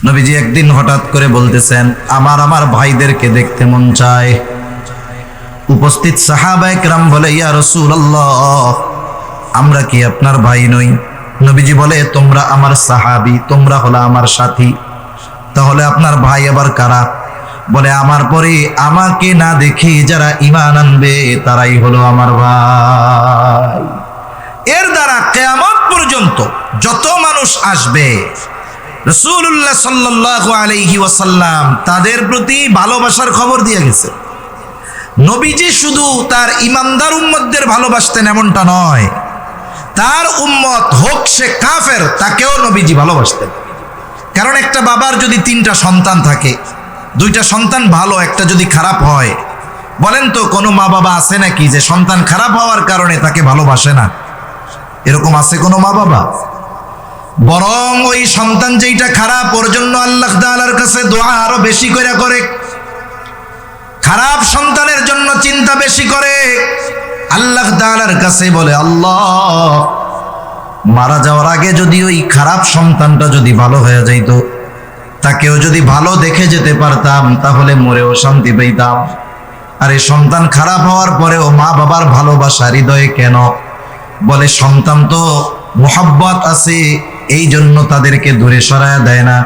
নবীজি একদিন হঠাৎ করে বলতেছেন, আমার ভাইদেরকে দেখতে মন চায়। উপস্থিত সাহাবায়ে কেরাম বলে, ইয়া রাসূলুল্লাহ, আমরা কি আপনার ভাই নই? নবীজি বলে, তোমরা আমার সাহাবী, তোমরা হলো আমার সাথী, তাহলে আপনার ভাই আবার কারা? বলে, আমার পরে আমাকে না দেখে যারা ঈমান আনবে তারাই হলো আমার ভাই। এর দ্বারা কিয়ামত পর্যন্ত যত মানুষ আসবে, রাসূলুল্লাহ সাল্লাল্লাহু আলাইহি ওয়াসাল্লাম তাদের প্রতি ভালোবাসার খবর দিয়ে গেছে। নবীজি শুধু তার ইমানদার উম্মতদের ভালোবাসতেন এমনটা নয়, তার উম্মত হোক সে কাফের তাকেও নবীজি ভালোবাসতেন। কারণ একটা বাবার যদি 3টা সন্তান থাকে, 2টা সন্তান ভালো, একটা যদি খারাপ হয়, বলেন তো কোনো মা বাবা আছে নাকি যে সন্তান খারাপ হওয়ার কারণে তাকে ভালোবাসে না? এরকম আছে কোনো মা বাবা? বরং ওই সন্তান যেইটা খারাপ, ওর জন্য আল্লাহ তাআলার কাছে দোয়া আরো বেশি করে, খারাপ সন্তানের জন্য চিন্তা বেশি করে। আল্লাহ তাআলার কাছে বলে, আল্লাহ, মারা যাওয়ার আগে যদি ওই খারাপ সন্তানটা যদি ভালো হয়ে যাইত, তাকেও যদি ভালো দেখে যেতে পারতাম, তাহলে মরেও শান্তি পেতাম। আর এই সন্তান খারাপ হওয়ার পরেও মা বাবার ভালোবাসা হৃদয়ে কেন? বলে, সন্তান তো মুহাব্বত আছে, এই জন্য তাদেরকে দূরে সরায়া দেয় না।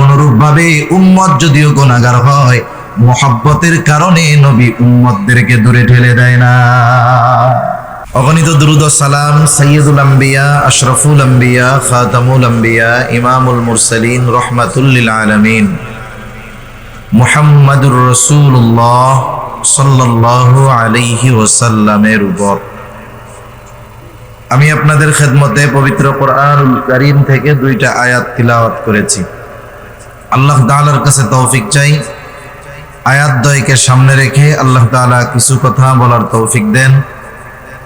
অনুরূপভাবে উম্মত যদিও গুনাহগার হয়, মুহাব্বতের কারণে নবী উম্মতদেরকে দূরে ঠেলে দেয় না। অগণিত দুরূদ ও সালাম সাইয়্যিদুল আম্বিয়া, আশরাফুল আম্বিয়া, খাতামুল আম্বিয়া, ইমামুল মুরসালিন, রাহমাতুল লিল আলামিন মুহাম্মাদুর রাসূলুল্লাহ সাল্লাল্লাহু আলাইহি ওয়াসাল্লামের উপর। আমি আপনাদের খেদমতে পবিত্র কোরআনুল কারীম থেকে 2টা আয়াত তিলাওয়াত করেছি। আল্লাহ তাআলার কাছে তৌফিক চাই, আয়াত দ্বয়কে সামনে রেখে আল্লাহ তাআলা কিছু কথা বলার তৌফিক দেন,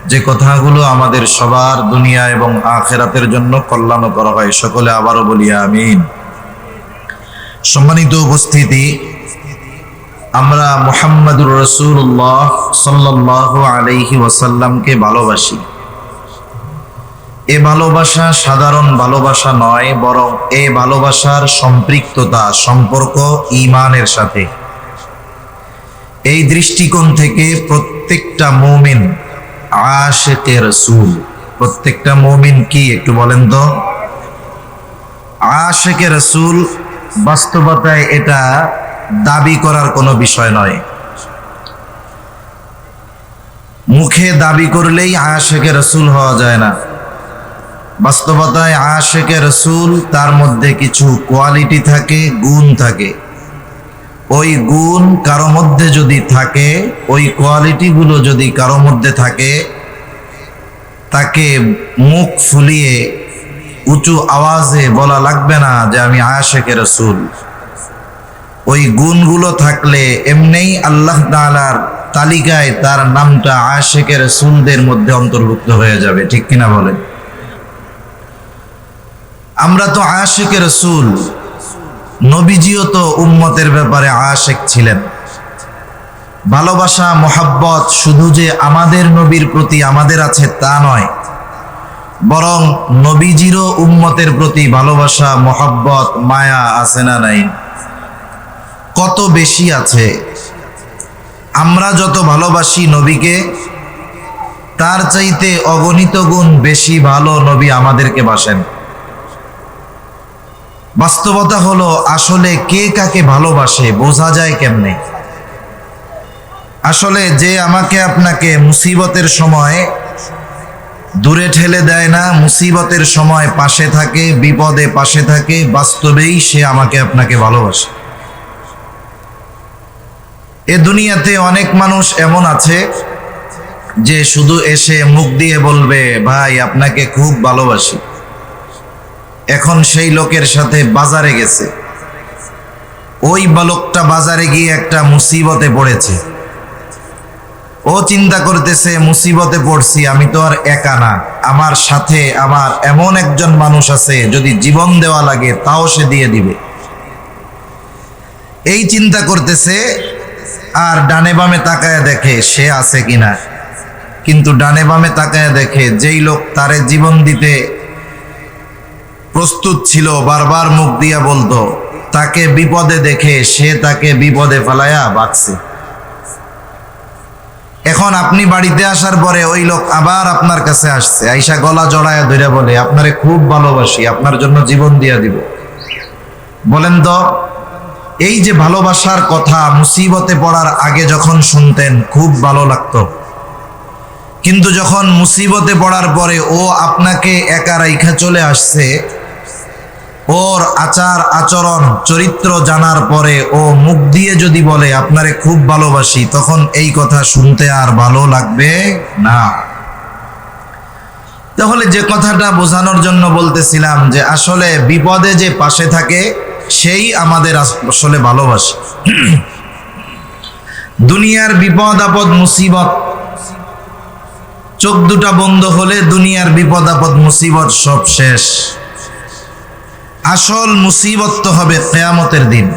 যে কথাগুলো আমাদের সবার দুনিয়া এবং আখিরাতের জন্য কল্যাণ করা হয়। সকলে আবারও বলি আমিন। সম্মানিত উপস্থিতি, আমরা মুহাম্মাদুর রাসূলুল্লাহ সাল্লাল্লাহু আলাইহি ওয়াসাল্লামকে ভালোবাসি। এ ভালোবাসা সাধারণ ভালোবাসা নয়, বরং এই ভালোবাসার সম্পৃক্ততা, সম্পর্ক ঈমানের সাথে। এই দৃষ্টিকোণ থেকে প্রত্যেকটা মুমিন আশিকে রাসূল। প্রত্যেকটা মুমিন কি একটু বলেন তো? আশিকে রাসূল। বাস্তবতায় এটা দাবি করার কোনো বিষয় নয়। মুখে দাবি করলেই আশিকে রাসূল হওয়া যায় না। বাস্তবতায় আশিকে রাসূল, তার মধ্যে কিছু কোয়ালিটি থাকে, গুণ থাকে। ওই গুণ কারো মধ্যে যদি থাকে, ওই কোয়ালিটিগুলো যদি কারো মধ্যে থাকে, তাকে মুখ ফুলিয়ে উঁচু আওয়াজে বলা লাগবে না যে আমি আশিকে রাসূল। ওই গুণগুলো থাকলে এমনিই আল্লাহ তাআলার তালিকায় তার নামটা আশিকে রাসূলদের মধ্যে অন্তর্ভুক্ত হয়ে যাবে। ঠিক কিনা বলেন? আমরা তো আশিকে রাসূল। নবীজিও তো উম্মতের ব্যাপারে আশিক ছিলেন। ভালোবাসা, মোহাব্বত শুধু যে আমাদের নবীর প্রতি আমাদের আছে তা নয়, বরং নবীজিরও উম্মতের প্রতি ভালোবাসা, মোহাব্বত, মায়া আছে না নাই? কত বেশি আছে। আমরা যত ভালোবাসি নবীকে, তার চাইতে অগণিত গুণ বেশি ভালো নবী আমাদেরকে বাসেন। বাস্তবতা হলো, আসলে কে কাকে ভালোবাসে বোঝা যায় কেমনে? আসলে যে আমাকে আপনাকে মুসিবতের সময় দূরে ঠেলে দেয় না, মুসিবতের সময় পাশে থাকে, বিপদে পাশে থাকে, বাস্তবেই সে আমাকে আপনাকে ভালোবাসে। এ দুনিয়াতে অনেক মানুষ এমন আছে যে শুধু এসে মুখ দিয়ে বলবে, ভাই আপনাকে খুব ভালোবাসি। এখন সেই লোকের সাথে বাজারে গেছে, ওই লোকটা বাজারে গিয়ে একটা মুসিবতে পড়েছে। ও চিন্তা করতেছে, মুসিবতে পড়ছি, আমি তো আর একা না, আমার সাথে আমার এমন একজন মানুষ আছে, যদি জীবন দেওয়া লাগে তাও সে দিয়ে দিবে। এই চিন্তা করতেছে, আর ডানে বামে তাকায় দেখে সে আছে কিনা। কিন্তু ডানে বামে তাকায় দেখে যেই লোক তারে জীবন দিতে প্রস্তুত ছিল, বারবার মুখ দিয়া বলতো, তাকে বিপদে দেখে সে তাকে বিপদে ফেলায়া বাঁচছে। এখন আপনি বাড়িতে আসার পরে ওই লোক আবার আপনার কাছে আসছে, আইসা গলা জড়ায়া ধরে বলে আপনারে খুব ভালোবাসি, আপনার জন্য জীবন দিয়া দিব। বলেন তো, এই যে ভালোবাসার কথা মুসিবতে পড়ার আগে যখন শুনতেন খুব ভালো লাগতো, কিন্তু যখন মুসিবতে পড়ার পরে ও আপনাকে একা রাইখা চলে আসছে, ওর আচার আচরণ চরিত্র জানার পরে ও মুখ দিয়ে যদি বলে আপনারে খুব ভালোবাসি, তখন এই কথা শুনতে আর ভালো লাগবে না। তাহলে যে কথাটা বোঝানোর জন্য বলতেছিলাম যে আসলে বিপদে যে পাশে থাকে সেই আমাদের আসলে ভালোবাসে। দুনিয়ার বিপদ আপদ মুসিবত, চোখ দুটা বন্ধ হলে দুনিয়ার বিপদ আপদ মুসিবত সব শেষ। আসল মুসিবত তো হবে কিয়ামতের দিন।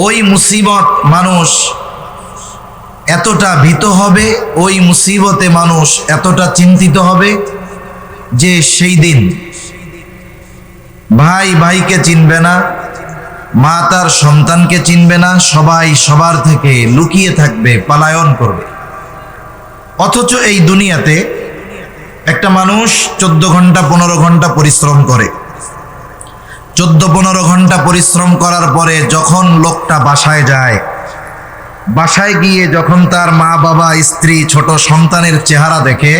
ওই মুসিবত মানুষ এতটা ভীত হবে, ওই মুসিবতে মানুষ এতটা চিন্তিত হবে যে সেই দিন ভাই ভাইকে চিনবে না, মা তার সন্তানকে চিনবে না, সবাই সবার থেকে লুকিয়ে থাকবে, পলায়ন করবে। অথচ এই দুনিয়াতে একটা মানুষ 14 ঘন্টা 15 ঘন্টা পরিশ্রম করে, 14-15 ঘন্টা পরিশ্রম করার পরে যখন লোকটা বাসায় যায়, বাসায় গিয়ে যখন তার মা বাবা স্ত্রী ছোট সন্তানের চেহারা দেখে,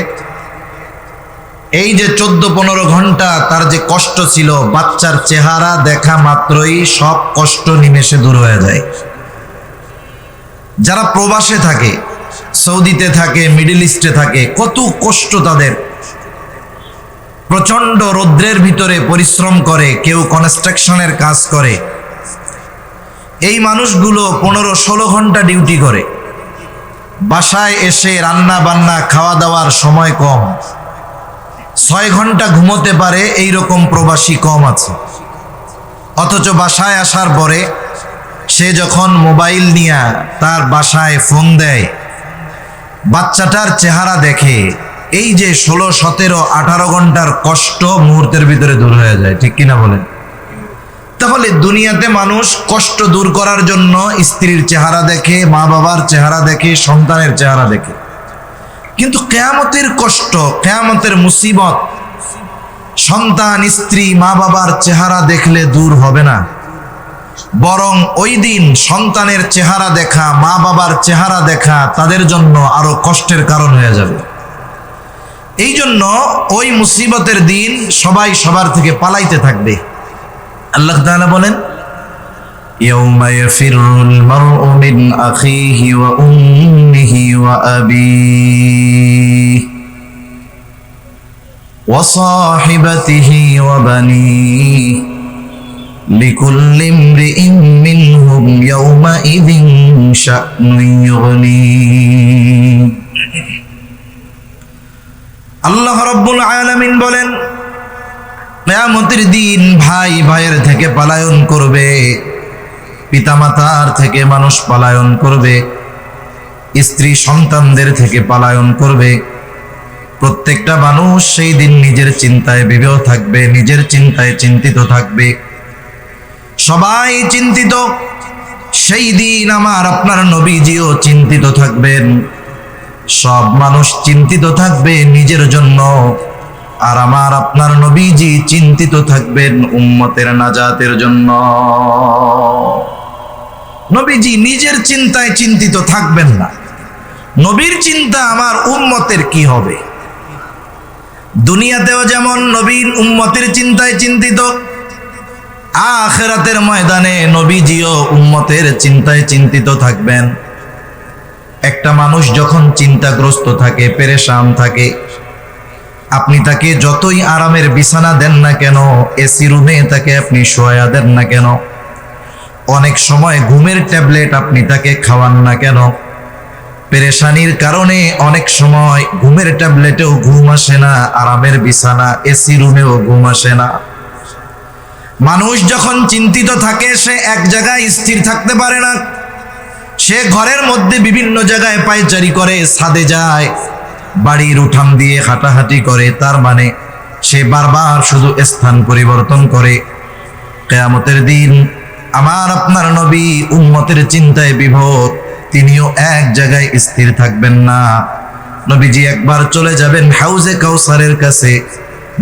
এই যে 14-15 ঘন্টা তার যে কষ্ট ছিল, বাচ্চার চেহারা দেখা মাত্রই সব কষ্ট নিমেষে দূর হয়ে যায়। যারা প্রবাসে থাকে, সৌদিতে থাকে, মিডল ইস্টে থাকে, কত কষ্ট তাদের। প্রচন্ড রৌদ্রের ভিতরে পরিশ্রম করে, কেউ কনস্ট্রাকশনের কাজ করে। এই মানুষগুলো 15-16 ঘন্টা ডিউটি করে, বাসায় এসে রান্না বান্না খাওয়া দাওয়ার সময় কম, 6 ঘন্টা ঘুমোতে পারে এইরকম প্রবাসী কম আছে। অথচ বাসায় আসার পরে সে যখন মোবাইল নিয়ে তার বাসায় ফোন দেয়, বাচ্চাটার চেহারা দেখে, এই যে 16-17-18 ঘন্টার কষ্ট মুহূর্তের ভিতরে দূর হয়ে যায়। ঠিক কিনা বলেন? তাহলে দুনিয়াতে মানুষ কষ্ট দূর করার জন্য স্ত্রীর চেহারা দেখে, মা বাবার চেহারা দেখে, সন্তানের চেহারা দেখে, কিন্তু কিয়ামতের কষ্ট, কিয়ামতের মুসিবত সন্তান, স্ত্রী, মা বাবার চেহারা দেখলে দূর হবে না, বরং ওই দিন সন্তানের চেহারা দেখা, মা বাবার চেহারা দেখা তাদের জন্য আরো কষ্টের কারণ হয়ে যাবে। এই জন্য ওই মুসিবতের দিন সবাই সবার থেকে পালাইতে থাকবে। আল্লাহ তাআলা বলেন, ইয়াউমা ইয়াফিরুল মারউ মিন আখিহি ওয়া উম্মিহি ওয়া আবিহি ওয়া সাহিবাতিহি ওয়া বানিহি লিকুল্লি ইমরিইন মিনহুম ইয়াউমাইযিন শা'নুন ইউগনিহি। আল্লাহ রাব্বুল আলামিন বলেন, কিয়ামতের দিন ভাই ভাইয়ের থেকে পলায়ন করবে, পিতামাতার থেকে মানুষ পলায়ন করবে, স্ত্রী সন্তানদের থেকে পলায়ন করবে। প্রত্যেকটা মানুষ সেই দিন নিজের চিন্তায় বিভোর থাকবে, নিজের চিন্তায় চিন্তিত থাকবে। সবাই চিন্তিত। সেই দিন আমার আপনার নবীজিও চিন্তিত থাকবেন। সব মানুষ চিন্তিত থাকবে নিজের জন্য, আর আমার আপনার নবীজি চিন্তিত থাকবেন উম্মতের নাজাতের জন্য। নবীজি নিজের চিন্তায় চিন্তিত থাকবেন না, নবীর চিন্তা আমার উম্মতের কি হবে। দুনিয়াতেও যেমন নবীর উম্মতের চিন্তায় চিন্তিত, আখিরাতের ময়দানে নবীজিও উম্মতের চিন্তায় চিন্তিত থাকবেন। একটা মানুষ যখন চিন্তাগ্রস্ত থাকে, পেরেশান থাকে, আপনি তাকে যতই আরামের বিছানা দেন না কেন, এসি রুমে তাকে আপনি শোয়া দেন না কেন, অনেক সময় ঘুমের ট্যাবলেট আপনি তাকে খাওয়ান না কেন, পেরেশানির কারণে অনেক সময় ঘুমের ট্যাবলেটেও ঘুম আসে না, আরামের বিছানা এসি রুমেও ঘুম আসে না। মানুষ যখন চিন্তিত থাকে সে এক জায়গায় স্থির থাকতে পারে না, সে ঘরের মধ্যে বিভিন্ন জায়গায় পায়চারি করে, ছাদে যায়, বাড়ির উঠান দিয়ে হাঁটাহাঁটি করে, তার মানে সে বারবার শুধু স্থান পরিবর্তন করে। কিয়ামতের দিন আমার আপনার নবী উম্মতের চিন্তায় বিভোর, তিনিও এক জায়গায় স্থির থাকবেন না। নবীজি একবার চলে যাবেন হাউজে কাউসারের কাছে,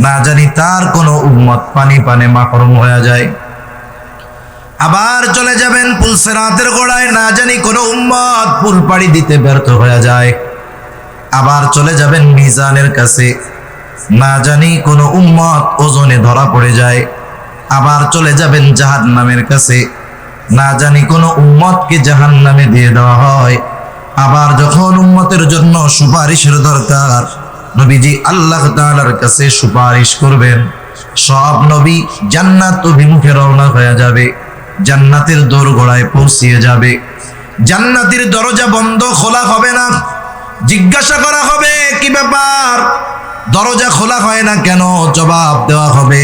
না জানি তার কোনো উম্মত পানি পানে মাহরুম হয়ে যায়। আবার চলে যাবেন পুলসিরাতের গোড়ায়, না জানি কোনো উম্মত পুল পাড়ি দিতে ব্যর্থ হয়ে যায়। আবার চলে যাবেন মিজানের কাছে, না জানি কোনো উম্মত ওজনে ধরা পড়ে যায়। আবার চলে যাবেন জাহান্নামের কাছে, না জানি কোনো উম্মতকে জাহান্নামে দিয়ে দেওয়া হয়। আবার যখন উম্মতের জন্য সুপারিশের দরকার, নবীজি আল্লাহ তাআলার কাছে সুপারিশ করবেন। সব নবী জান্নাত অভিমুখে রওনা হয়ে যাবে, জান্নাতের দোরগোড়ায় পৌঁছিয়ে যাবে। জান্নাতের দরজা বন্ধ, খোলা হবে না। জিজ্ঞাসা করা হবে, কি ব্যাপার, দরজা খোলা হয় না কেন? জবাব দেওয়া হবে,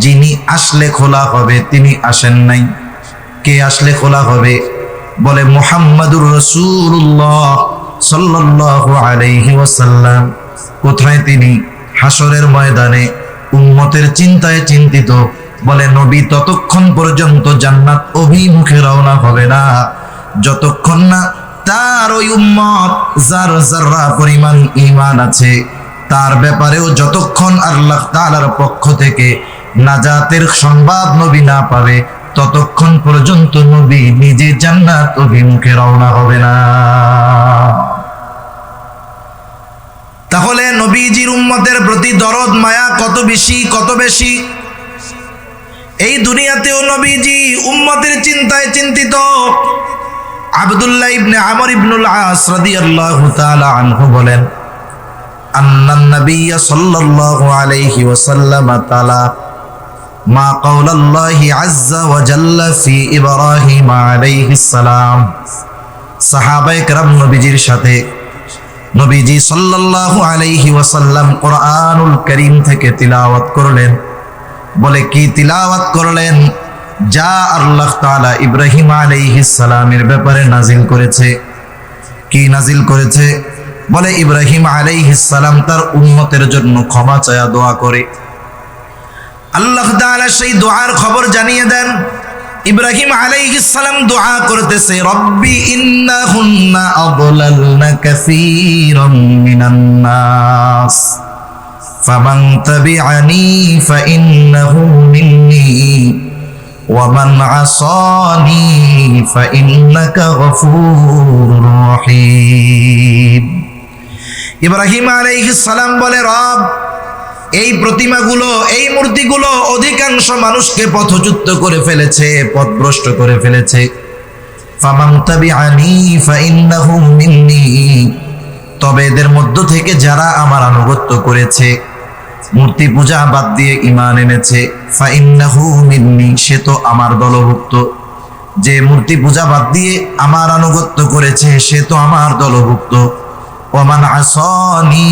যিনি আসলে খোলা হবে তিনি আসেন নাই। কে আসলে খোলা হবে? বলে মুহাম্মাদুর রাসূলুল্লাহ সাল্লাল্লাহু আলাইহি ওয়াসাল্লাম। কোথায় তিনি? হাসরের ময়দানে উম্মতের চিন্তায় চিন্তিত। বলে নবী ততক্ষণ পর্যন্ত জান্নাত অভিমুখে রওনা হবে না, যতক্ষণ না তার ওই উম্মত যার যাররা পরিমাণ ঈমান আছে তার ব্যাপারেও যতক্ষণ আল্লাহ তাআলার পক্ষ থেকে নাজাতের সংবাদ নবী না পাবে, ততক্ষণ পর্যন্ত নবী নিজে জান্নাত অভিমুখে রওনা হবে না। তাহলে নবীজির উম্মতের প্রতি দরদ মায়া কত বেশি, কত বেশি। এই দুনিয়াতেও নবীজি উম্মতের চিন্তায় চিন্তিত। আব্দুল্লাহ ইবনে আমর ইবনুল আস রাদিয়াল্লাহু তাআলা আনহু বলেন, আন্নান নাবিয়্য সাল্লাল্লাহু আলাইহি ওয়াসাল্লাম তাআলা মা কাওলাল্লাহি আযযা ওয়া জাল্লা ফি ইব্রাহিম আলাইহিস সালাম। সাহাবায়ে কেরাম নবীজির সাথে নবীজি সাল্লাল্লাহু আলাইহি ওয়াসাল্লাম কোরআনুল কারীম থেকে তিলাওয়াত করলেন। বলে কি তিলাওয়াত করলেন? যা আল্লাহ তাআলা ইব্রাহিম আলাইহিস সালামের ব্যাপারে নাজিল করেছে। কি নাজিল করেছে? বলে ইব্রাহিম আলাইহিস সালাম তার উম্মতের জন্য ক্ষমা চায়া দোয়া করে। আল্লাহ তাআলা সেই দোয়ার খবর জানিয়ে দেন। ইব্রাহিম আলাইহিস সালাম দোয়া করতেছে, রব্বি ইন্নাহুন্না আদলালনা কাসীরাম মিনান নাস ফামান তাবিআনি ফাইন্নাহু মিন্নি ওয়া মান আসানি ফাইন্নাকা গফুরুর রহিম। ইব্রাহিম আলাইহিস সালাম বলে, রব, এই প্রতিমাগুলো, এই মূর্তিগুলো অধিকাংশ মানুষকে পথচ্যুত করে ফেলেছে, পথভ্রষ্ট করে ফেলেছে। ফামান তাবিআনি ফাইন্নাহু মিন্নি, তবে এদের মধ্য থেকে যারা আমার আনুগত্য করেছে, মূর্তি পূজা বাদ দিয়ে ঈমান এনেছে, ফাইন্নাহু মিন্নি, সে তো আমার দলভুক্ত। যে মূর্তি পূজা বাদ দিয়ে আমার আনুগত্য করেছে সে তো আমার দলভুক্ত। ওয়া মান আসানি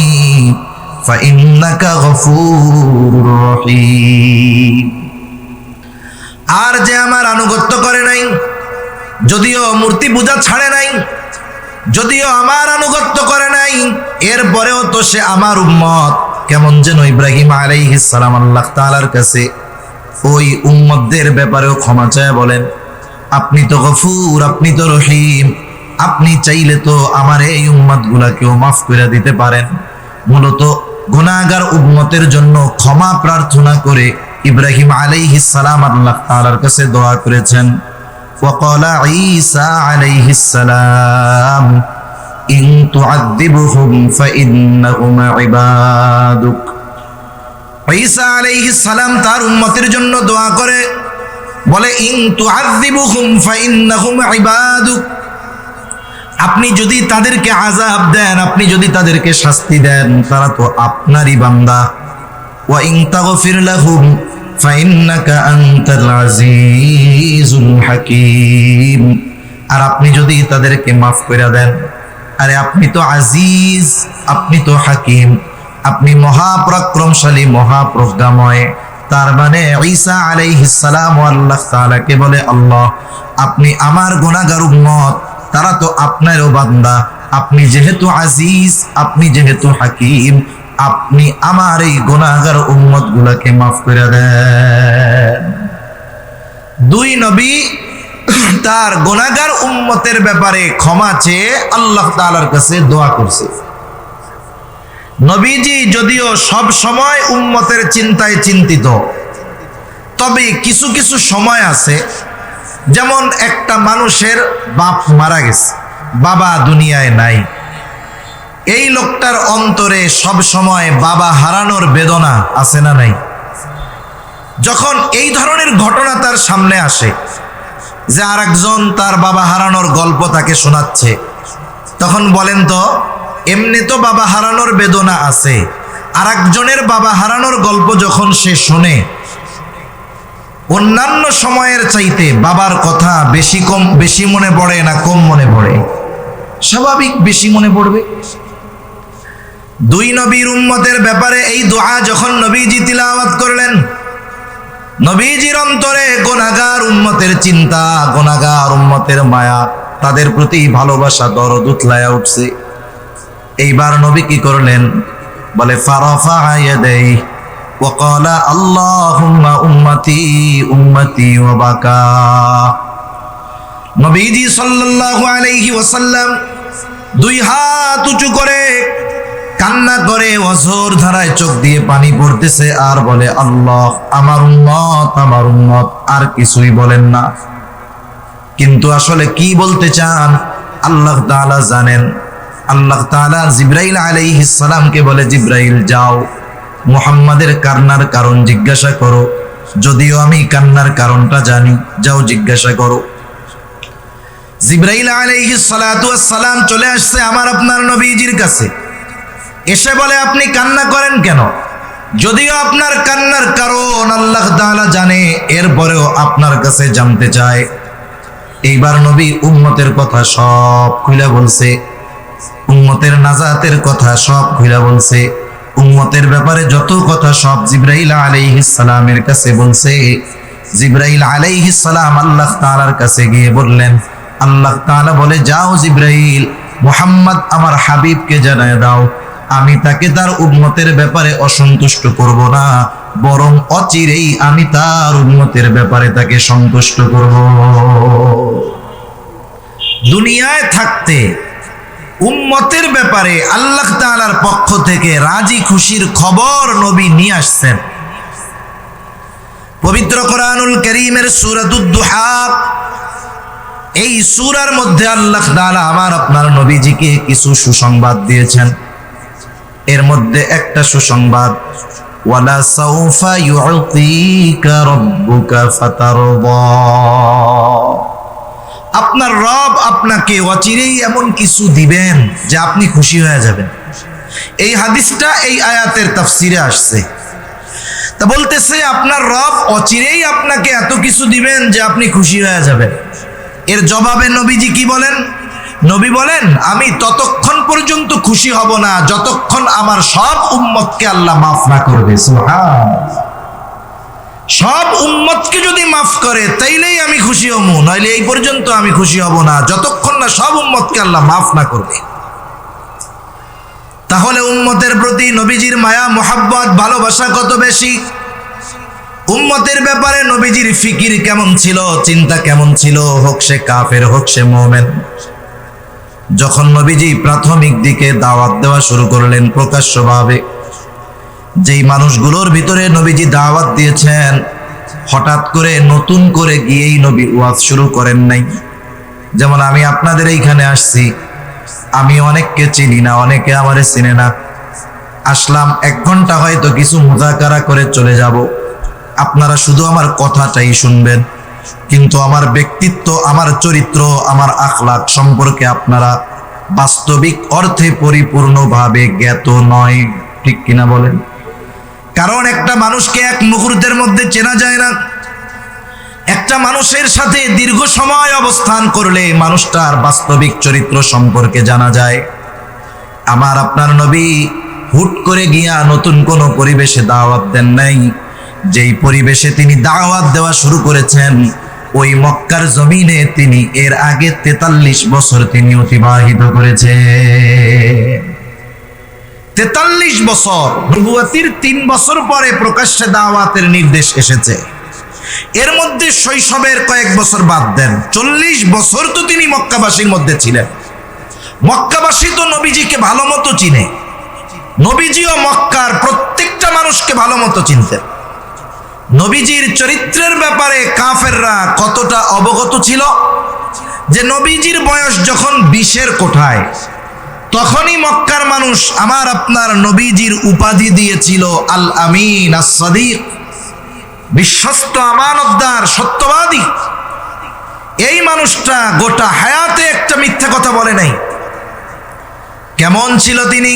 ফাইন্নাকা গফুরুর রহিম। আর যে আমার আনুগত্য করে নাই, যদিও মূর্তি পূজা ছাড়ে নাই, যদিও আমার আনুগত্য করে নাই, এরপরেও তো সে আমার উম্মত। কেমন যেন ইব্রাহিম আলাইহিস সালাম আল্লাহ তাআলার কাছে ওই উম্মতদের ব্যাপারেও ক্ষমা চায় বলেন, আপনি তো গফুর, আপনি তো রহিম, আপনি চাইলে তো আমার এই উম্মতগুলাকেও মাফ করে দিতে পারেন। মূলত গুনাহগার উম্মতের জন্য ক্ষমা প্রার্থনা করে ইব্রাহিম আলাইহিস সালাম আল্লাহ তাআলার কাছে দোয়া করেছেন। وقال عيسى عليه السلام إن تعذبهم فإنهم عبادك। ঈসা আলাইহিস সালাম তার উম্মতের জন্য দোয়া করে বলে, ইন তুআযিবুহুম ফাইন্নাহুম ইবাদুক, আপনি যদি তাদেরকে আযাব দেন, আপনি যদি তাদেরকে শাস্তি দেন, তারা তো আপনারই বান্দা। ওয়া ইন তাগফির লাহুম ফাইন্নাকা আনতাল আজিজুল হাকীম, আর আপনি যদি তাদেরকে মাফ করে দেন, আরে আপনি তো আজিজ, আপনি তো হাকিম, আপনি মহাপরাক্রমশালী, মহাপ্রজ্ঞাময়। তার মানে ঈসা আলাইহিস সালাম আল্লাহ তাআলাকে বলে, আল্লাহ, আপনি আমার গুনাহগার উম্মত, তারা তো আপনারও বান্দা, আপনি যেহেতু আজিজ, আপনি যেহেতু হাকিম, আপনি আমার এই গুনাহগার উম্মত গুলাকে মাফ করে দেন। দুই নবী তার গুনাহগার উম্মতের ব্যাপারে ক্ষমা চেয়ে আল্লাহ তাআলার কাছে দোয়া করছে। নবীজি যদিও সব সময় উম্মতের চিন্তায় চিন্তিত, তবে কিছু কিছু সময় আছে, যেমন একটা মানুষের বাপ মারা গেছে, বাবা দুনিয়ায় নাই, এই লোকটার অন্তরে সব সময় বাবা হারানোর বেদনা আছে না নাই? যখন এই ধরনের ঘটনা তার সামনে আসে যে আরেকজন তার বাবা হারানোর গল্প তাকে শোনাচ্ছে, তখন বলেন তো, এমনি তো বাবা হারানোর বেদনা আছে, আরেকজনের বাবা হারানোর গল্প যখন সে শোনে, অন্যান্য সময়ের চাইতে বাবার কথা বেশি মনে পড়ে না কম মনে পড়ে? স্বাভাবিক বেশি মনে পড়বে। দুই নবীর উম্মতের ব্যাপারে এই দোয়া যখন নবীজি তিলাওয়াত করলেন, নবীজির অন্তরে গুনাহগার উম্মতের চিন্তা, গুনাহগার উম্মতের মায়া, তাদের প্রতি ভালোবাসা, দরদ উতলায়া উঠছে। এইবার নবী কি করলেন? বলে ফারাফা ইয়াদাইহি ওয়া ক্বালা আল্লাহুম্মা উম্মতি উম্মতি ওয়া বাকা। নবীজি সাল্লাল্লাহু আলাইহি ওয়াসাল্লাম দুই হাত উঁচু করে কান্না করে, অঝোর ধারায় চোখ দিয়ে পানি পড়তেছে, আর বলে আল্লাহ আমার উম্মত, আমার উম্মত, আর কিছুই বলেন না। কিন্তু আসলে কি বলতে চান আল্লাহ তাআলা জানেন। আল্লাহ তাআলা জিবরাইল আলাইহিস সালামকে বলে, জিবরাইল যাও মুহাম্মাদের কান্নার কারণ জিজ্ঞাসা করো, যদিও আমি কান্নার কারণটা জানি, যাও জিজ্ঞাসা করো। জিবরাইল আলাইহিস সালাতু ওয়াস সালাম চলে আসছে আমার আপনার নবীজির কাছে, এসে বলে আপনি কান্না করেন কেন? যদিও আপনার কান্নার কারণ আল্লাহ তাআলা জানে, এরপরেও আপনার কাছে জানতে চায়। এইবার নবী উম্মতের কথা সব খুলে বলছে, উম্মতের নাজাতের কথা সব খুলে বলছে, উম্মতের ব্যাপারে যত কথা সব জিবরাইল আলাইহিস সালামের কাছে বলছে। জিবরাইল আলাইহিস সালাম আল্লাহ তাআলার কাছে গিয়ে বললেন, আল্লাহ তাআলা বলে, যাও জিবরাইল মুহাম্মদ আমার হাবিবকে জানায় দাও, আমি তাকে তার উম্মতের ব্যাপারে অসন্তুষ্ট করব না, বরং অচিরেই আমি তার উম্মতের ব্যাপারে তাকে সন্তুষ্ট করব। দুনিয়ায় থাকতে উম্মতের ব্যাপারে আল্লাহ তাআলার পক্ষ থেকে রাজি খুশির খবর নবী নিয়ে আসছেন। পবিত্র কোরআনুল কারীমের সূরাতুদ দুহা, এই সূরার মধ্যে আল্লাহ তাআলা আমার আপনার নবীজিকে কিছু সুসংবাদ দিয়েছেন। এর মধ্যে একটা সুসংবাদ, ওয়ালা সাউফা ইউতিকা রাব্বুকা ফাতারদা, আপনার রব আপনাকে অচিরেই এমন কিছু দিবেন যে আপনি খুশি হয়ে যাবেন। এই হাদিসটা এই আয়াতের তাফসিরে আসছে। তা বলতেছে আপনার রব অচিরেই আপনাকে এত কিছু দিবেন যে আপনি খুশি হয়ে যাবেন। এর জবাবে নবীজি কি বলেন? নবী বলেন, আমি ততক্ষণ পর্যন্ত খুশি হব না যতক্ষণ আমার সব উম্মতকে আল্লাহ মাফ না করবে। সুবহানাল্লাহ। সব উম্মতকে যদি মাফ করে তাইলেই আমি খুশি হব, নইলে এই পর্যন্ত আমি খুশি হব না যতক্ষণ না সব উম্মতকে আল্লাহ মাফ না করবে। তাহলে উম্মতের প্রতি নবীজির মায়া, মোহাব্বত, ভালোবাসা কত বেশি! উম্মতের ব্যাপারে নবীজির ফিকির কেমন ছিল, চিন্তা কেমন ছিল, হোক সে কাফের হোক সে মুমিন। যখন নবীজি প্রাথমিক দিকে দাওয়াত দেওয়া শুরু করলেন প্রকাশ্যভাবে, যেই মানুষগুলোর ভিতরে নবীজি দাওয়াত দিয়েছেন, হঠাৎ করে নতুন করে গিয়েই নবী ওয়াজ শুরু করেন নাই। যেমন আমি আপনাদের এইখানে আসছি, আমি অনেককে চিনি না, অনেকে আমারে চিনে না। আসলাম 1 ঘন্টা হয়তো কিছু মুযাকারা করে চলে যাব, আপনারা শুধু আমার কথাটাই শুনবেন, কিন্তু আমার ব্যক্তিত্ব, আমার চরিত্র, আমার আখলাক সম্পর্কে আপনারা বাস্তবিক অর্থে পরিপূর্ণভাবে জ্ঞাত নয়। ঠিক কিনা বলেন? কারণ একটা মানুষকে এক মুহূর্তের মধ্যে চেনা যায় না। একটা মানুষের সাথে দীর্ঘ সময় অবস্থান করলে মানুষটার বাস্তবিক চরিত্র সম্পর্কে জানা যায়। আমার আপনার নবী হুট করে গিয়া নতুন কোনো পরিবেশে দাওয়াত দেন নাই। যেই পরিবেশে তিনি দাওয়াত দেওয়া শুরু করেছেন, ওই মক্কার জমিনে তিনি এর আগে 43 বছর তিনি অতিবাহিত করেছেন। 43 বছর, নবুয়তির 3 বছর পরে প্রকাশ্যে দাওয়াতের নির্দেশ এসেছে। এর মধ্যে শৈশবের কয়েক বছর বাদ দেন, 40 বছর তো তিনি মক্কাবাসীর মধ্যে ছিলেন। মক্কাবাসী তো নবীজিকে ভালো মতো চিনে, নবীজিও মক্কার প্রত্যেকটা মানুষকে ভালো মতো চিনতেন। নবীজির চরিত্রের ব্যাপারে কাফেররা কতটা অবগত ছিল যে নবীজির বয়স যখন 20-এর কোঠায়, তখনই মক্কার মানুষ আমার আপনার নবীজির উপাধি দিয়েছিল আল আমিন, আস সাদিক, বিশ্বস্ত, আমানতদার, সত্যবাদী। এই মানুষটা গোটা হায়াতে একটা মিথ্যা কথা বলে নাই। কেমন ছিল তিনি?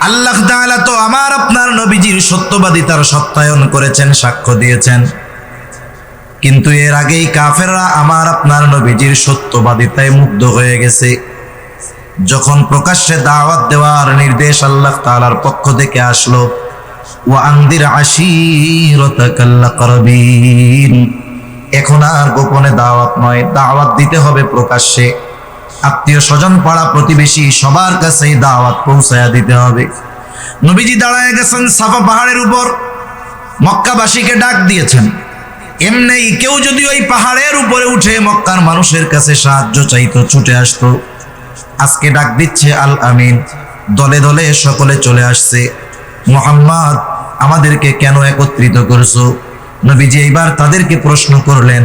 আল্লাহ তাআলা তো আমার আপনার নবীজির সত্যবাদিতার সত্যায়ন করেছেন, সাক্ষ্য দিয়েছেন। কিন্তু এর আগেই কাফেররা আমার আপনার নবীজির সত্যবাদিতায় মুগ্ধ হয়ে গেছে। যখন প্রকাশ্যে দাওয়াত দেওয়ার নির্দেশ আল্লাহ তাআলার পক্ষ থেকে আসলো, ওয়া আনদির আশীরাতাকাল আকরাবিন, এখন আর গোপনে দাওয়াত নয়, দাওয়াত দিতে হবে প্রকাশ্যে। আত্মীয় স্বজন, পাড়া প্রতিবেশী সবার কাছেই দাওয়াত পৌঁছায়া দিতে হবে। নবীজি দাঁড়ায় গেছেন সাফা পাহাড়ের উপর, মক্কাবাসীকে ডাক দিয়েছেন। এমনি কেউ যদি ওই পাহাড়ের উপরে উঠে মক্কার মানুষের কাছে সাহায্য চাইতো, ছুটে আসতো। আজকে ডাক দিচ্ছে আল আমিন, দলে দলে সকলে চলে আসছে। মুহাম্মদ, আমাদেরকে কেন একত্রিত করছো? নবীজি এইবার তাদেরকে প্রশ্ন করলেন,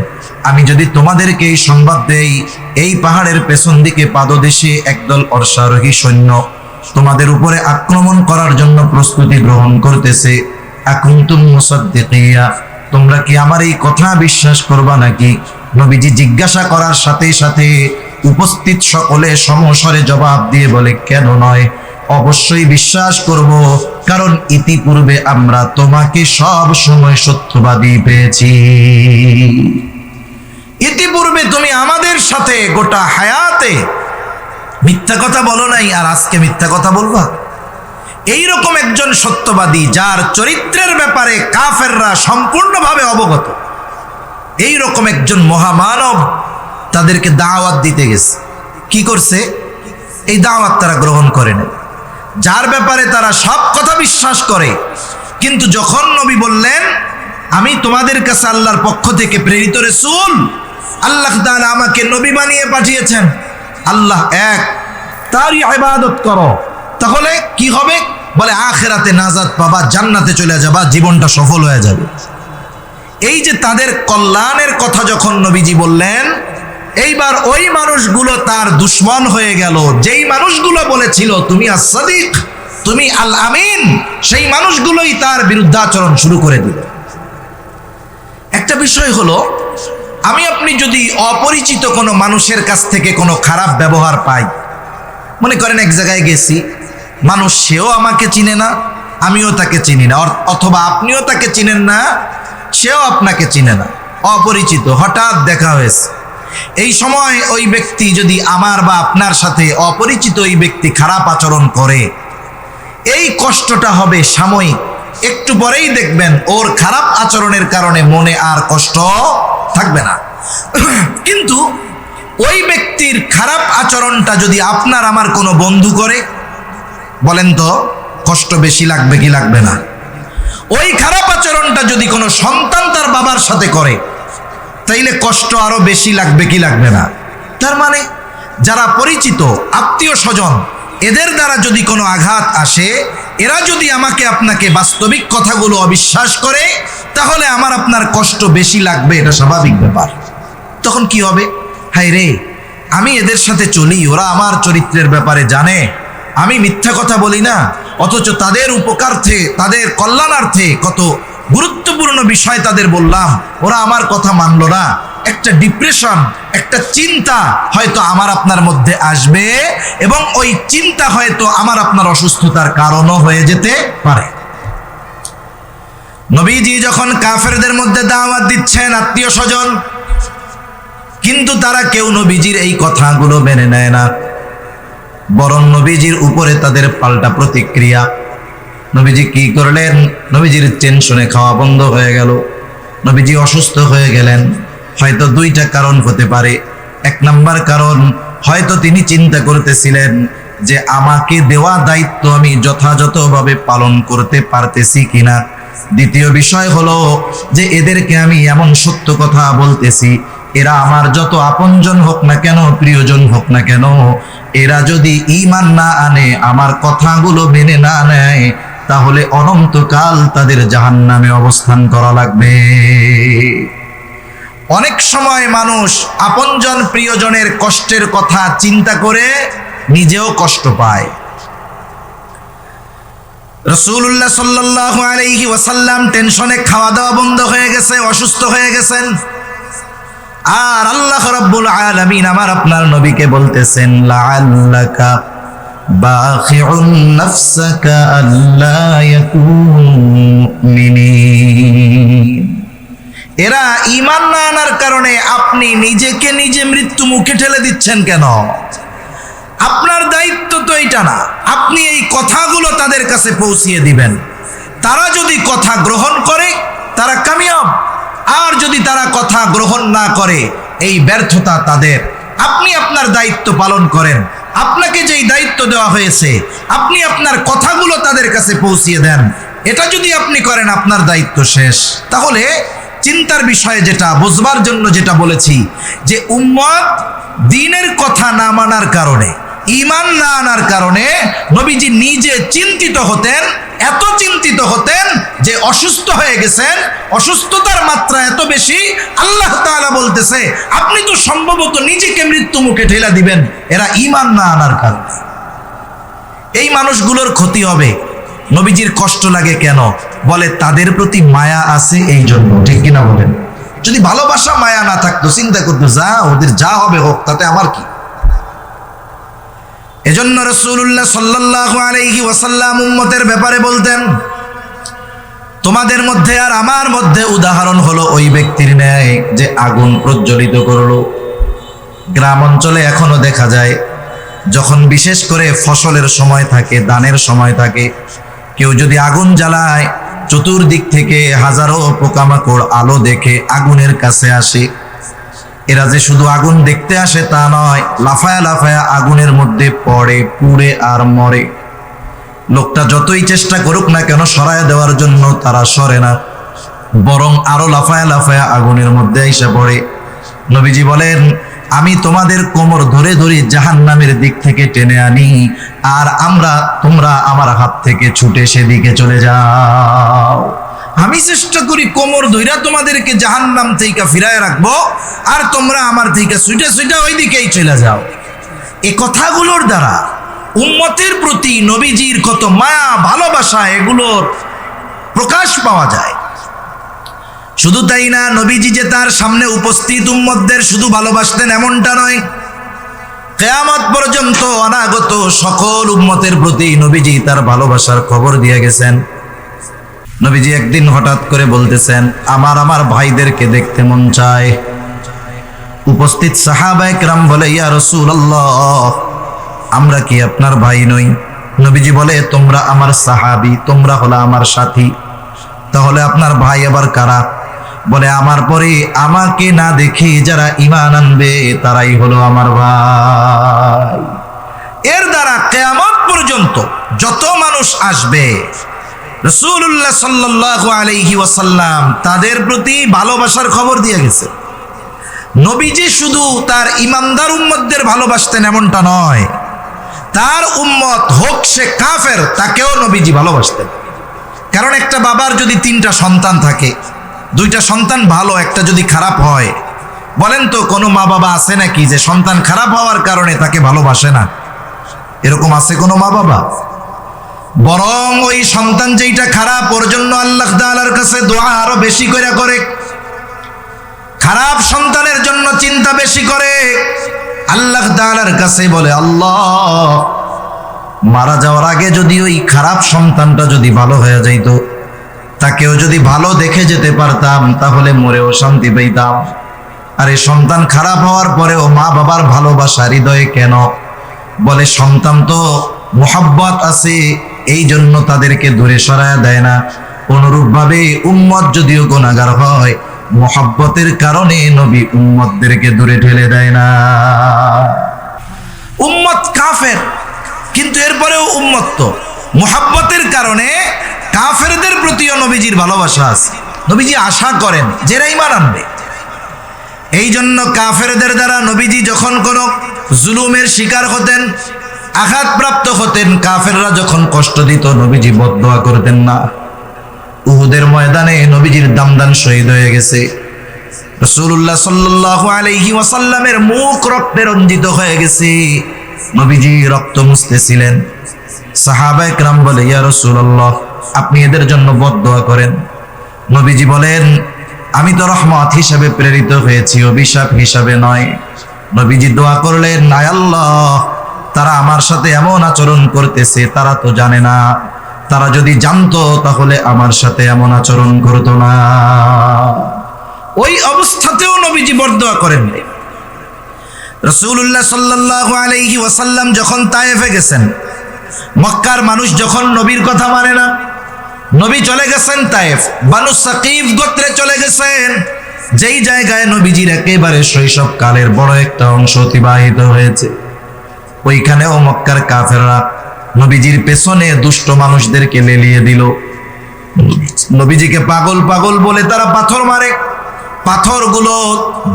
আমি যদি তোমাদেরকে এই সংবাদ দেই, এই পাহাড়ের পেছন দিকে পাদদেশে একদল অশ্বারোহী সৈন্য তোমাদের উপরে আক্রমণ করার জন্য প্রস্তুতি গ্রহণ করতেছে, আকুনতুম মুসাদ্দিকিয়া, তোমরা কি আমার এই কথা বিশ্বাস করবা নাকি? নবীজি জিজ্ঞাসা করার সাথে সাথে উপস্থিত সকলে সমস্বরে জবাব দিয়ে বলে, কেন নয়, অবশ্যই বিশ্বাস করব, কারণ ইতিপূর্বে আমরা তোমাকে সব সময় সত্যবাদী পেয়েছি। ইতিপূর্বে তুমি আমাদের সাথে গোটা হায়াতে মিথ্যা কথা বলো নাই, আর আজকে মিথ্যা কথা বলবা? এইরকম একজন সত্যবাদী, যার চরিত্রের ব্যাপারে কাফেররা সম্পূর্ণভাবে অবগত, এইরকম একজন মহামানব তাদেরকে দাওয়াত দিতে গেছে। কি করছে? এই দাওয়াত তারা গ্রহণ করে না, যার ব্যাপারে তারা সব কথা বিশ্বাস করে। কিন্তু যখন নবী বললেন, আমি তোমাদের কাছে আল্লাহর পক্ষ থেকে প্রেরিত রাসূল, আল্লাহ তাআলা আমাকে নবী বানিয়ে পাঠিয়েছেন, আল্লাহ এক, তারই ইবাদত করো, তাহলে কি হবে? বলে আখিরাতে নাজাত পাবা, জান্নাতে চলে যাবা, জীবনটা সফল হয়ে যাবে। এই যে তাদের কল্যাণের কথা যখন নবীজি বললেন, এইবার ওই মানুষগুলো তার দুশ্মন হয়ে গেল। যেই মানুষগুলো বলেছিল তুমি আস-সাদিক, তুমি আল আমিন, সেই মানুষগুলোই তার বিরুদ্ধাচরণ শুরু করে দিল। একটা বিষয় হলো, আমি আপনি যদি অপরিচিত কোনো মানুষের কাছ থেকে কোনো খারাপ ব্যবহার পাই, মনে করেন এক জায়গায় গেছি, মানুষ সেও আমাকে চিনে না, আমিও তাকে চিনি না, অথবা আপনিও তাকে চিনেন না, সেও আপনাকে চিনে না, অপরিচিত, হঠাৎ দেখা হয়েছে। এই সময় ওই ব্যক্তি যদি আমার বা আপনার সাথে, অপরিচিত ওই ব্যক্তি খারাপ আচরণ করে, এই কষ্টটা হবে সাময়িক, একটু পরেই দেখবেন ওর খারাপ আচরণের কারণে মনে আর কষ্ট থাকবে না। কিন্তু ওই ব্যক্তির খারাপ আচরণটা যদি আপনার আমার কোনো বন্ধু করে, বলেন তো কষ্ট বেশি লাগবে কি লাগবে না? ওই খারাপ আচরণটা যদি কোনো সন্তান তার বাবার সাথে করে, তাইলে কষ্ট আরো বেশি লাগবে কি লাগবে না? তার মানে যারা পরিচিত, আত্মীয় স্বজন, এদের দ্বারা যদি কোনো আঘাত আসে, এরা যদি আমাকে আপনাকে বাস্তবিক কথাগুলো অবিশ্বাস করে, তাহলে আমার আপনার কষ্ট বেশি লাগবে, এটা স্বাভাবিক ব্যাপার। তখন কি হবে? হায় রে, আমি এদের সাথে চলি, ওরা আমার চরিত্রের ব্যাপারে জানে, আমি মিথ্যা কথা বলি না, অথচ তাদের উপকারার্থে, তাদের কল্যাণার্থে কত গুরুত্বপূর্ণ বিষয় তাদের বললাম, ওরা আমার কথা মানলো না। একটা ডিপ্রেশন, একটা চিন্তা হয়তো আমার আপনার মধ্যে আসবে, এবং ওই চিন্তা হয়তো আমার আপনার অসুস্থতার কারণও হয়ে যেতে পারে। নবীজি যখন কাফেরদের মধ্যে দাওয়াত দিচ্ছেন, আত্মীয় স্বজন, কিন্তু তারা কেউ নবীজির এই কথাগুলো মেনে নেয় না, বরং নবীজির উপরে তাদের পাল্টা প্রতিক্রিয়া। নবীজি কি করলেন? নবীজির টেনশনে খাওয়া বন্ধ হয়ে গেল, নবীজি অসুস্থ হয়ে গেলেন। হয়তো দুইটা কারণ হতে পারে। এক নাম্বার কারণ, হয়তো তিনি চিন্তা করতেছিলেন যে আমাকে দেওয়া দায়িত্ব আমি যথাযথভাবে পালন করতে পারতেছি কিনা। দ্বিতীয় বিষয় হলো যে এদেরকে আমি এমন সত্য কথা বলতেছি, এরা আমার যত আপনজন হোক না কেন, প্রিয়জন হোক না কেন, এরা যদি ঈমান না আনে, আমার কথাগুলো মেনে না নেয়, তাহলে অনন্তকাল তাদের জাহান্নামে অবস্থান করা লাগবে। অনেক সময় মানুষ আপনজন প্রিয়জনের কষ্টের কথা চিন্তা করে নিজেও কষ্ট পায়। রাসূলুল্লাহ সাল্লাল্লাহু আলাইহি ওয়াসাল্লাম টেনশনে খাওয়া দাওয়া বন্ধ হয়ে গেছে, অসুস্থ হয়ে গেছেন। আর আল্লাহ রাব্বুল আলামিন আমার আপনার নবীকে বলতেছেন, লাআল্লাকা বাখিউন নাফসাকা আল্লা ইয়াকুনু মুমিনিন। এরা ঈমান না আনার কারণে আপনি নিজেকে নিজে মৃত্যু মুখে ঠেলে দিচ্ছেন কেন? আপনার দায়িত্ব তো এটা না, আপনি এই কথাগুলো তাদের কাছে পৌঁছিয়ে দিবেন। তারা যদি কথা গ্রহণ করে তারা কামিয়াব, আর যদি তারা কথা গ্রহণ না করে এই ব্যর্থতা তাদের। আপনি আপনার দায়িত্ব পালন করেন, আপনাকে যেই দায়িত্ব দেওয়া হয়েছে আপনি আপনার কথাগুলো তাদের কাছে পৌঁছিয়ে দেন। এটা যদি আপনি করেন আপনার দায়িত্ব শেষ। তাহলে চিন্তার বিষয়ে যেটা বুঝবার জন্য যেটা বলেছি, যে উম্মত দ্বীনের কথা না মানার কারণে, ঈমান না আনার কারণে নবীজি নিজে চিন্তিত হতেন, এত চিন্তিত হতেন যে অসুস্থ হয়ে গেছেন। অসুস্থতার মাত্রা এত বেশি, আল্লাহ তাআলা বলতেছে আপনি তো সম্ভবত নিজেকে মৃত্যু মুখে ঠেলা দিবেন, এরা ঈমান না আনার কারণে। এই মানুষগুলোর ক্ষতি হবে। নবীজির কষ্ট লাগে কেন? বলে তাদের প্রতি মায়া আছে এই জন্য। ঠিক কিনা বলেন? যদি ভালোবাসা মায়া না থাকতো, চিন্তা করতো যা ওদের যা হবে হোক, তাতে আমার কি। এজন্য রাসূলুল্লাহ সাল্লাল্লাহু আলাইহি ওয়াসাল্লাম উম্মতের ব্যাপারে বলতেন, তোমাদের মধ্যে আর আমার মধ্যে উদাহরণ হলো ওই ব্যক্তির ন্যায় যে আগুন প্রজ্বলিত করলো। গ্রাম অঞ্চলে এখনো দেখা যায়, যখন বিশেষ করে ফসলের সময় থাকে, ধানের সময় থাকে, কেউ যদি আগুন জ্বালায়, চতুর্দিক থেকে হাজারো পোকামাকড় আলো দেখে আগুনের কাছে আসে। এরা যে শুধু আগুন দেখতে আসে তা নয়, লাফায়া লাফায়া আগুনের মধ্যে পড়ে, পুড়ে আর মরে। লোকটা যতই চেষ্টা করুক না কেন সরায় দেওয়ার জন্য, তারা সরে না, বরং আরো লাফায়া লাফায়া আগুনের মধ্যে এসে পড়ে। নবীজি বলেন, আমি তোমাদের কোমর ধরে ধরে জাহান্নামের দিক থেকে টেনে আনি, আর তোমরা আমার হাত থেকে ছুটে সেদিকে চলে যাও। আমি চেষ্টা করি কোমর ধইরা তোমাদেরকে জাহান্নাম থেকে ফিরায় রাখবো, আর তোমরা আমার থেকে ছুটে ছুটে ওই দিকেই চলে যাও। এই কথাগুলোর দ্বারা উম্মতের প্রতি নবীজির কত মায়া ভালোবাসা এগুলোর প্রকাশ পাওয়া যায়। শুধু তাই না, নবীজি যে তার সামনে উপস্থিত উম্মতদের শুধু ভালোবাসতেন এমনটা নয়, কিয়ামত পর্যন্ত অনাগত সকল উম্মতের প্রতি নবীজি তার ভালোবাসার খবর দিয়ে গেছেন। নবীজি একদিন হঠাৎ করে বলতেছেন, আমার ভাইদেরকে দেখতে মন চায়। উপস্থিত সাহাবায়ে কেরাম বলে, ইয়া রাসূলুল্লাহ, আমরা কি আপনার ভাই নই? নবীজি বলে, তোমরা আমার সাহাবী, তোমরা হলো আমার সাথী, তাহলে আপনার ভাই আবার কারা? বলে, আমার পরে আমাকে না দেখে যারা ঈমান আনবে তারাই হলো আমার ভাই। এর দ্বারা কিয়ামত পর্যন্ত যত মানুষ আসবে, রাসূলুল্লাহ সাল্লাল্লাহু আলাইহি ওয়াসাল্লাম তাদের প্রতি ভালোবাসার খবর দিয়ে গেছে। নবীজি শুধু তার ঈমানদার উম্মতদের ভালোবাসতেন এমনটা নয়, তার উম্মত হোক সে কাফের, তাকেও নবীজি ভালোবাসতেন। কারণ একটা বাবার যদি 3টা সন্তান থাকে, 2টা সন্তান ভালো, একটা যদি খারাপ হয়, বলেন তো কোনো মা বাবা আছে নাকি যে সন্তান খারাপ হওয়ার কারণে তাকে ভালোবাসে না? এরকম আছে কোনো মা বাবা? বরং ওই সন্তান যেইটা খারাপ, ওর জন্য আল্লাহ তাআলার কাছে দোয়া আরো বেশি করে, খারাপ সন্তানের জন্য চিন্তা বেশি করে। আল্লাহ তাআলার কাছে বলে, আল্লাহ, মারা যাওয়ার আগে যদি ওই খারাপ সন্তানটা যদি ভালো হয়ে যাইত, তাকেও যদি ভালো দেখে যেতে পারতাম, তাহলে মরেও শান্তি পেতাম। আর এই সন্তান খারাপ হওয়ার পরেও মা বাবার ভালোবাসা হৃদয়ে কেন? বলে, সন্তান তো মুহাব্বত আছে, এই জন্য তাদেরকে দূরে সরায়া দেয় না। অনুরূপভাবে উম্মত যদিও গুনাহগার হয়, মুহাব্বতের কারণে নবী উম্মতদেরকে দূরে ঠেলে দেয় না। উম্মত কাফের, কিন্তু এরপরেও উম্মত তো মুহাব্বতের কারণে কাফেরদের প্রতিও নবীজির ভালোবাসা আছে। নবীজি আশা করেন যারা ঈমান আনবে। এই জন্য কাফেরদের দ্বারা নবীজি যখন কোনো জুলুমের শিকার হতেন, আঘাতপ্রাপ্ত হতেন, কাফেররা যখন কষ্ট দিত, নবীজি বদদোয়া করতেন না। উহুদের ময়দানে নবীজির দামদান শহীদ হয়ে গেছে। রাসূলুল্লাহ সাল্লাল্লাহু আলাইহি ওয়াসাল্লামের মুখ রক্তে রঞ্জিত হয়ে গেছে, নবীজি রক্ত মুছতেছিলেন। সাহাবায়ে কেরাম বলে, ইয়া রাসূলুল্লাহ, আপনি এদের জন্য বদদোয়া করেন। নবীজি বলেন, আমি তো রহমত হিসাবে প্রেরিত হয়েছি, অভিশাপ হিসাবে নয়। নবীজি দোয়া করলেন, আয় আল্লাহ, তারা আমার সাথে এমন আচরণ করতেছে, তারা তো জানে না। তারা যদি জানতো তাহলে আমার সাথে এমন আচরণ করতো না। ওই অবস্থাতেও নবীজি বরদোয়া করেন। রাসূলুল্লাহ সাল্লাল্লাহু আলাইহি ওয়াসাল্লাম যখন তায়েফে গেছেন, মক্কার মানুষ যখন নবীর কথা মানে না, নবী চলে গেছেন তায়েফ, বানু সাকিফ গোত্রে চলে গেছেন, যেই জায়গায় নবীজির একেবারে শৈশব কালের বড় একটা অংশ অতিবাহিত হয়েছে। ওইখানেও মক্কার কাফেররা নবীজির পেছনে দুষ্ট মানুষদেরকে লেলিয়ে দিল। নবীজিকে পাগল পাগল বলে তারা পাথর মারে। পাথরগুলো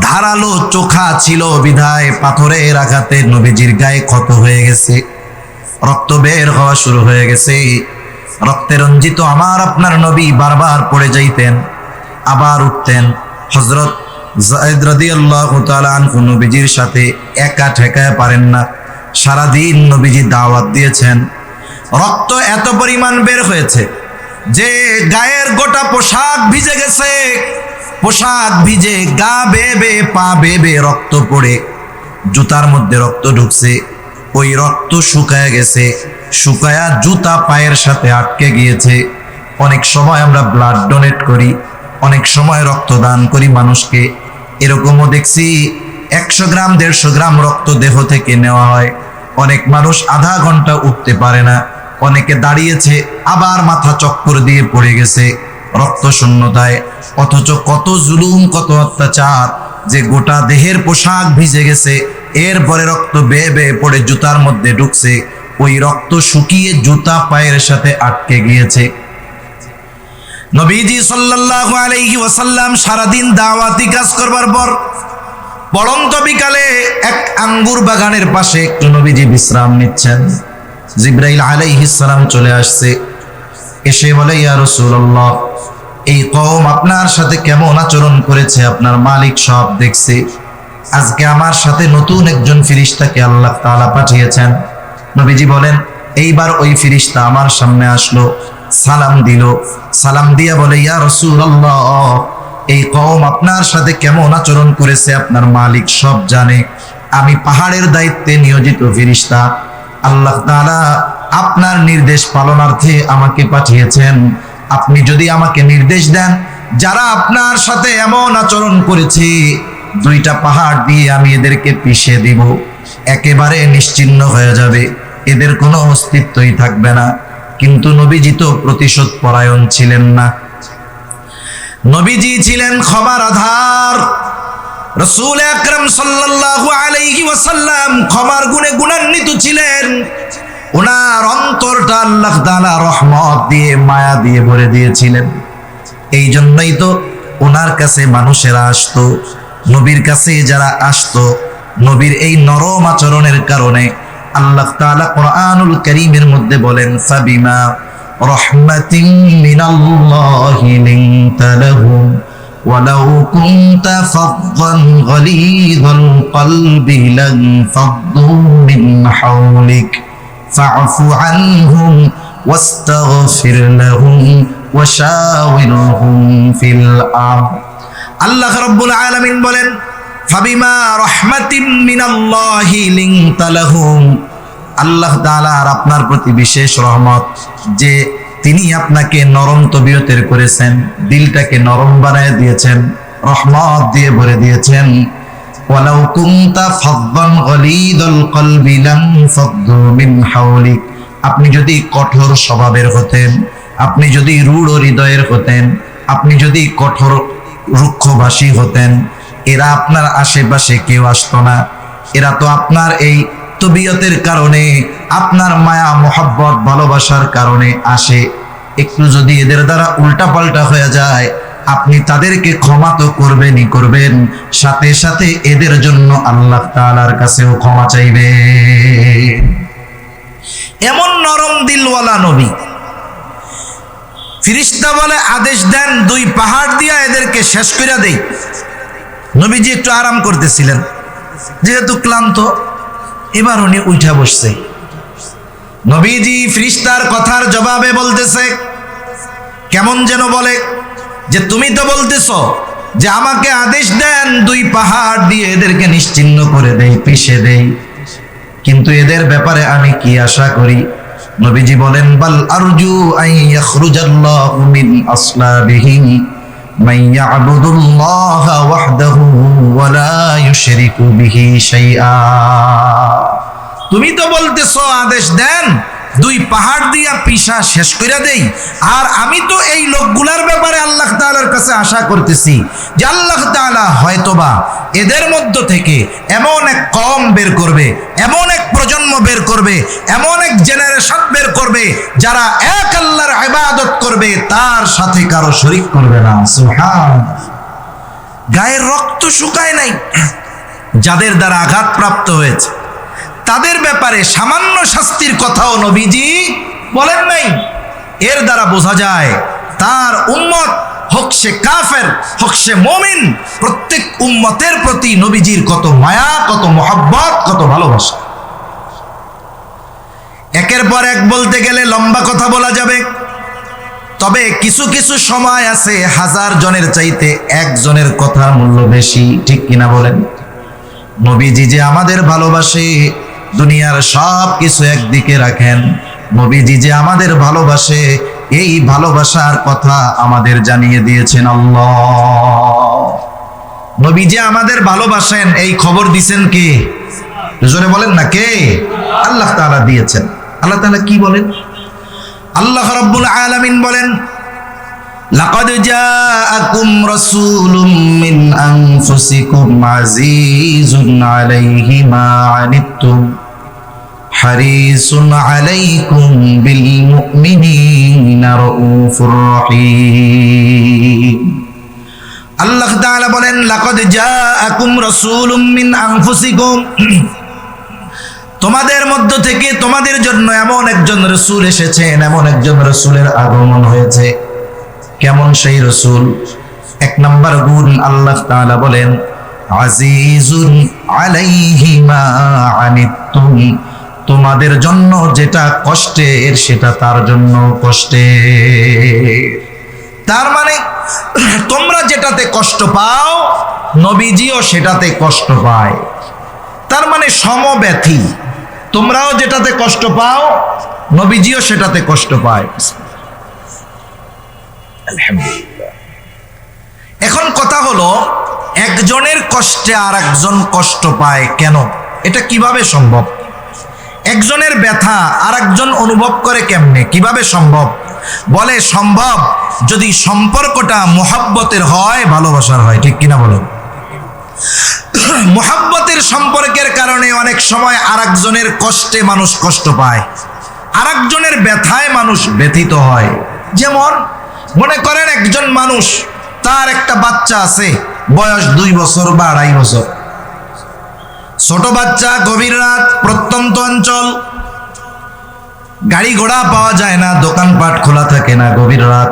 ধারালো চোখা ছিল বিধায় পাথরের আঘাতে নবীজির গায়ে ক্ষত হয়ে গেছে, রক্ত বের হওয়া শুরু হয়ে গেছে। রক্তে রঞ্জিত আমার আপনার নবী বারবার পড়ে যাইতেন, আবার উঠতেন। হযরত যায়েদ রাদিয়াল্লাহু তাআলা আনহু নবীজির সাথে একা ঠেকায় পারেন না। সারাদিন নবীজি দাওয়াত দিয়েছেন, রক্ত এত পরিমাণ বের হয়েছে যে গায়ের গোটা পোশাক ভিজে গেছে। পোশাক ভিজে, গা বেবে, পা বেবে, রক্ত পড়ে জুতার মধ্যে রক্ত ঢুকছে। ওই রক্ত শুকায় গেছে, শুকায়া জুতা পায়ের সাথে আটকে গিয়েছে। অনেক সময় আমরা ব্লাড ডোনেট করি, অনেক সময় রক্তদান করি মানুষকে। এরকমও দেখছি 100 গ্রাম 150 গ্রাম রক্ত দেহ থেকে নেওয়া হয়। অনেক মানুষ আধা ঘন্টা উঠতে পারে না, অনেকে দাঁড়িয়েছে আবার মাথা চক্কর দিয়ে পড়ে গেছে রক্ত শূন্যতায়। অথচ কত জুলুম, কত অত্যাচার, যে গোটা দেহের পোশাক ভিজে গেছে, এরপরে রক্ত বেয়ে বেয়ে পড়ে জুতার মধ্যে ঢুকছে। ওই রক্ত শুকিয়ে জুতা পায়ের সাথে আটকে গিয়েছে। নবীজি সাল্লাল্লাহু আলাইহি ওয়াসাল্লাম সারাদিন দাওয়াতি কাজ করবার পর পড়ন্ত বিকালে এক আঙ্গুর বাগানের পাশে একটু নবীজি বিশ্রাম নিচ্ছেন। জিবরাইল আলাইহিস সালাম চলে আসছে, এসে বলে, ইয়া রাসূলুল্লাহ, এই কওম আপনার সাথে কেমন আচরণ করেছে আপনার মালিক সব দেখছে। আজকে আমার সাথে নতুন একজন ফেরেশতাকে আল্লাহ তাআলা পাঠিয়েছেন। নবীজি বলেন, এইবার ওই ফেরেশতা আমার সামনে আসলো, সালাম দিল। সালাম দিয়া বলে, ইয়া রাসূলুল্লাহ, এই কওম আপনার সাথে কেমন আচরণ করেছে আপনার মালিক সব জানে। আমি পাহাড়ের দায়িত্বে নিয়োজিত ফেরেশতা, আল্লাহ তাআলা আপনার নির্দেশ পালনার্থে আমাকে পাঠিয়েছেন। আপনি যদি আমাকে নির্দেশ দেন, যারা আপনার সাথে এমন আচরণ করেছে, 2টা পাহাড় দিয়ে আমি এদেরকে পিষে দিব, একেবারে নিশ্চিহ্ন হয়ে যাবে, এদের কোনো অস্তিত্বই থাকবে না। কিন্তু নবীজি তো প্রতিশোধ পরায়ণ ছিলেন না। নবীজি ছিলেন ক্ষমার আধার। রাসূল আকরাম সাল্লাল্লাহু আলাইহি ওয়াসাল্লাম ক্ষমার গুণে গুণান্বিত ছিলেন। ওনার অন্তরটা আল্লাহ তাআলা রহমত দিয়ে, মায়া দিয়ে ভরে দিয়েছিলেন। এই জন্যই তো ওনার কাছে মানুষেরা আসতো। নবীর কাছে যারা আসতো, নবীর এই নরম আচরণের কারণে আল্লাহ তাআলা কোরআনুল কারীমের মধ্যে বলেন, ফাবিমা রাহমাতিন মিনাল্লাহি লিনতা লাহুম ওয়ালাউ কুনতা ফাযযান গালিযাল কলবি লানফাদ্দু মিন হাওলিক ফা'ফু আনহুম ওয়াস্তাগফির লাহুম ওয়াশাওিরহুম ফিল আমর। আল্লাহ রাব্বুল আলামিন বলেন, ফাবিমা রাহমাতিন মিনাল্লাহি লিনতা লাহুম, আল্লাহ তাআলার আপনার প্রতি বিশেষ রহমত যে তিনি আপনাকে নরম তবিয়তের করেছেন, দিলটাকে নরম বানায় দিয়েছেন, রহমত দিয়ে ভরে দিয়েছেন। ওয়ালাউ কুনতা ফাযযান গালিযাল কলবি লানফাদ্দু মিন হাওলিক, আপনি যদি কঠোর স্বভাবের হতেন, আপনি যদি রূঢ় হৃদয়ের হতেন, আপনি যদি কঠোর রুক্ষভাষী হতেন, এরা আপনার আশেপাশে কেউ আসতো না। এরা তো আপনার এই তবিয়তের কারণে, আপনার মায়া মোহাব্বত ভালোবাসার কারণে আসে। একটু যদি এদের দ্বারা উল্টাপাল্টা হয়ে যায়, আপনি তাদেরকে ক্ষমা তো করবেনই করবেন, সাথে সাথে এদের জন্য আল্লাহ তাআলার কাছেও ক্ষমা চাইবে। এমন নরম দিলওয়ালা নবী। ফেরেশতা বলে আদেশ দেন, 2 পাহাড় দিয়া এদেরকে শেষ করে দেই। নবীজি একটু আরাম করতেছিলেন, যেহেতু ক্লান্ত, এবার উনি উঠা বসছে। নবীজি ফেরেশতার কথার জবাবে বলতেছে, কেমন যেন বলে যে তুমি তো বলতেছো যে আমাকে আদেশ দেন 2 পাহাড় দিয়ে এদেরকে নিশ্চিহ্ন করে দেই, পিষে দেই, কিন্তু এদের ব্যাপারে আমি কি আশা করি? নবীজি বলেন, বাল আরজু আন ইয়াখরুজাল্লাহু মিন আসলাবিহিম মান ইয়াবুদুল্লাহ ওয়াহদাহু ওয়া লা ইউশরিকু বিহি শাইআ। তুমি তো বলতেছো আদেশ দেন 2 পাহাড় দিয়া পিষা শেষ করে দেই, আর আমি তো এই লোকগুলার ব্যাপারে আল্লাহ তাআলার কাছে আশা করতেছি যে আল্লাহ তাআলা হয়তোবা এদের মধ্য থেকে এমন এক কওম বের করবে, এমন এক প্রজন্ম বের করবে, এমন এক জেনারেশন বের করবে যারা এক আল্লাহর ইবাদত করবে, তার সাথে কারো শরীক করবে না। সুবহানাল্লাহ। গায়ের রক্ত শুকায় নাই, যাদের দ্বারা আঘাতপ্রাপ্ত হয়েছে তাদের ব্যাপারে সামান্য শাস্তির কথাও নবীজি বলেন নাই। এর দ্বারা বোঝা যায় তার উম্মত, হোক সে কাফের হোক সে মুমিন, প্রত্যেক উম্মতের প্রতি নবীজির কত মায়া, কত মহব্বত, কত ভালোবাসা। একের পর এক বলতে গেলে লম্বা কথা বলা যাবে, তবে কিছু কিছু সময় আছে 1000 জনের চাইতে 1 জনের কথা মূল্য বেশি, ঠিক কিনা বলেন? নবীজি যে আমাদের ভালোবাসে, দুনিয়ার সব কিছু একদিকে রাখেন, নবীজি যে আমাদের ভালোবাসে, এই ভালোবাসার কথা আমাদের জানিয়ে দিয়েছেন আল্লাহ। নবী যে আমাদের ভালোবাসেন এই খবর দিয়েছেন কে? জোরে বলেন না, কে? আল্লাহ তাআলা দিয়েছেন। আল্লাহ তাআলা কি বলেন? আল্লাহ রাব্বুল আলামিন বলেন, লাকাদ জাআকুম রাসূলুম মিন আনফুসিকুম আজিজুন আলাইহি মা আনিতুম হারিসুন আলাইকুম বিল মুমিনিনা রাউফুর রহিম। আল্লাহ তাআলা বলেন, লাকাদ জাআকুম রাসূলুম মিন আনফুসিকুম, তোমাদের মধ্য থেকে তোমাদের জন্য এমন একজন রাসূল এসেছেন, এমন একজন রাসূলের আগমন হয়েছে। কেমন সেই রাসূল? 1 নাম্বার গুণ আল্লাহ তাআলা বলেন, আজিজুন আলাইহি মা আনিতুম, তোমাদের জন্য যেটা কষ্টের সেটা তার জন্য কষ্টের। তার মানে তোমরা যেটাতে কষ্ট পাও নবীজিও সেটাতে কষ্ট পায়। তার মানে সমব্যথী, তোমরাও যেটাতে কষ্ট পাও নবীজিও সেটাতে কষ্ট পায়। আলহামদুলিল্লাহ। এখন কথা হলো, একজনের কষ্টে আর একজন কষ্ট পায় কেন? এটা কিভাবে সম্ভব? একজনের ব্যথা আর একজন অনুভব করে কেমনে? কিভাবে সম্ভব? বলে সম্ভব যদি সম্পর্কটা মুহাব্বতের হয়, ভালোবাসার হয়, ঠিক কিনা বলো? মুহাব্বতের সম্পর্কের কারণে অনেক সময় আরেকজনের কষ্টে মানুষ কষ্ট পায়, আরেকজনের ব্যথায় মানুষ ব্যথিত হয়। যেমন মনে করেন একজন মানুষ, তার একটা বাচ্চা আছে, বয়স 2 বছর বা 2.5 বছর, ছোট বাচ্চা, গভীর রাত, প্রত্যন্ত অঞ্চল, গাড়ি ঘোড়া পাওয়া যায় না, দোকানপাট খোলা থাকে না, গভীর রাত।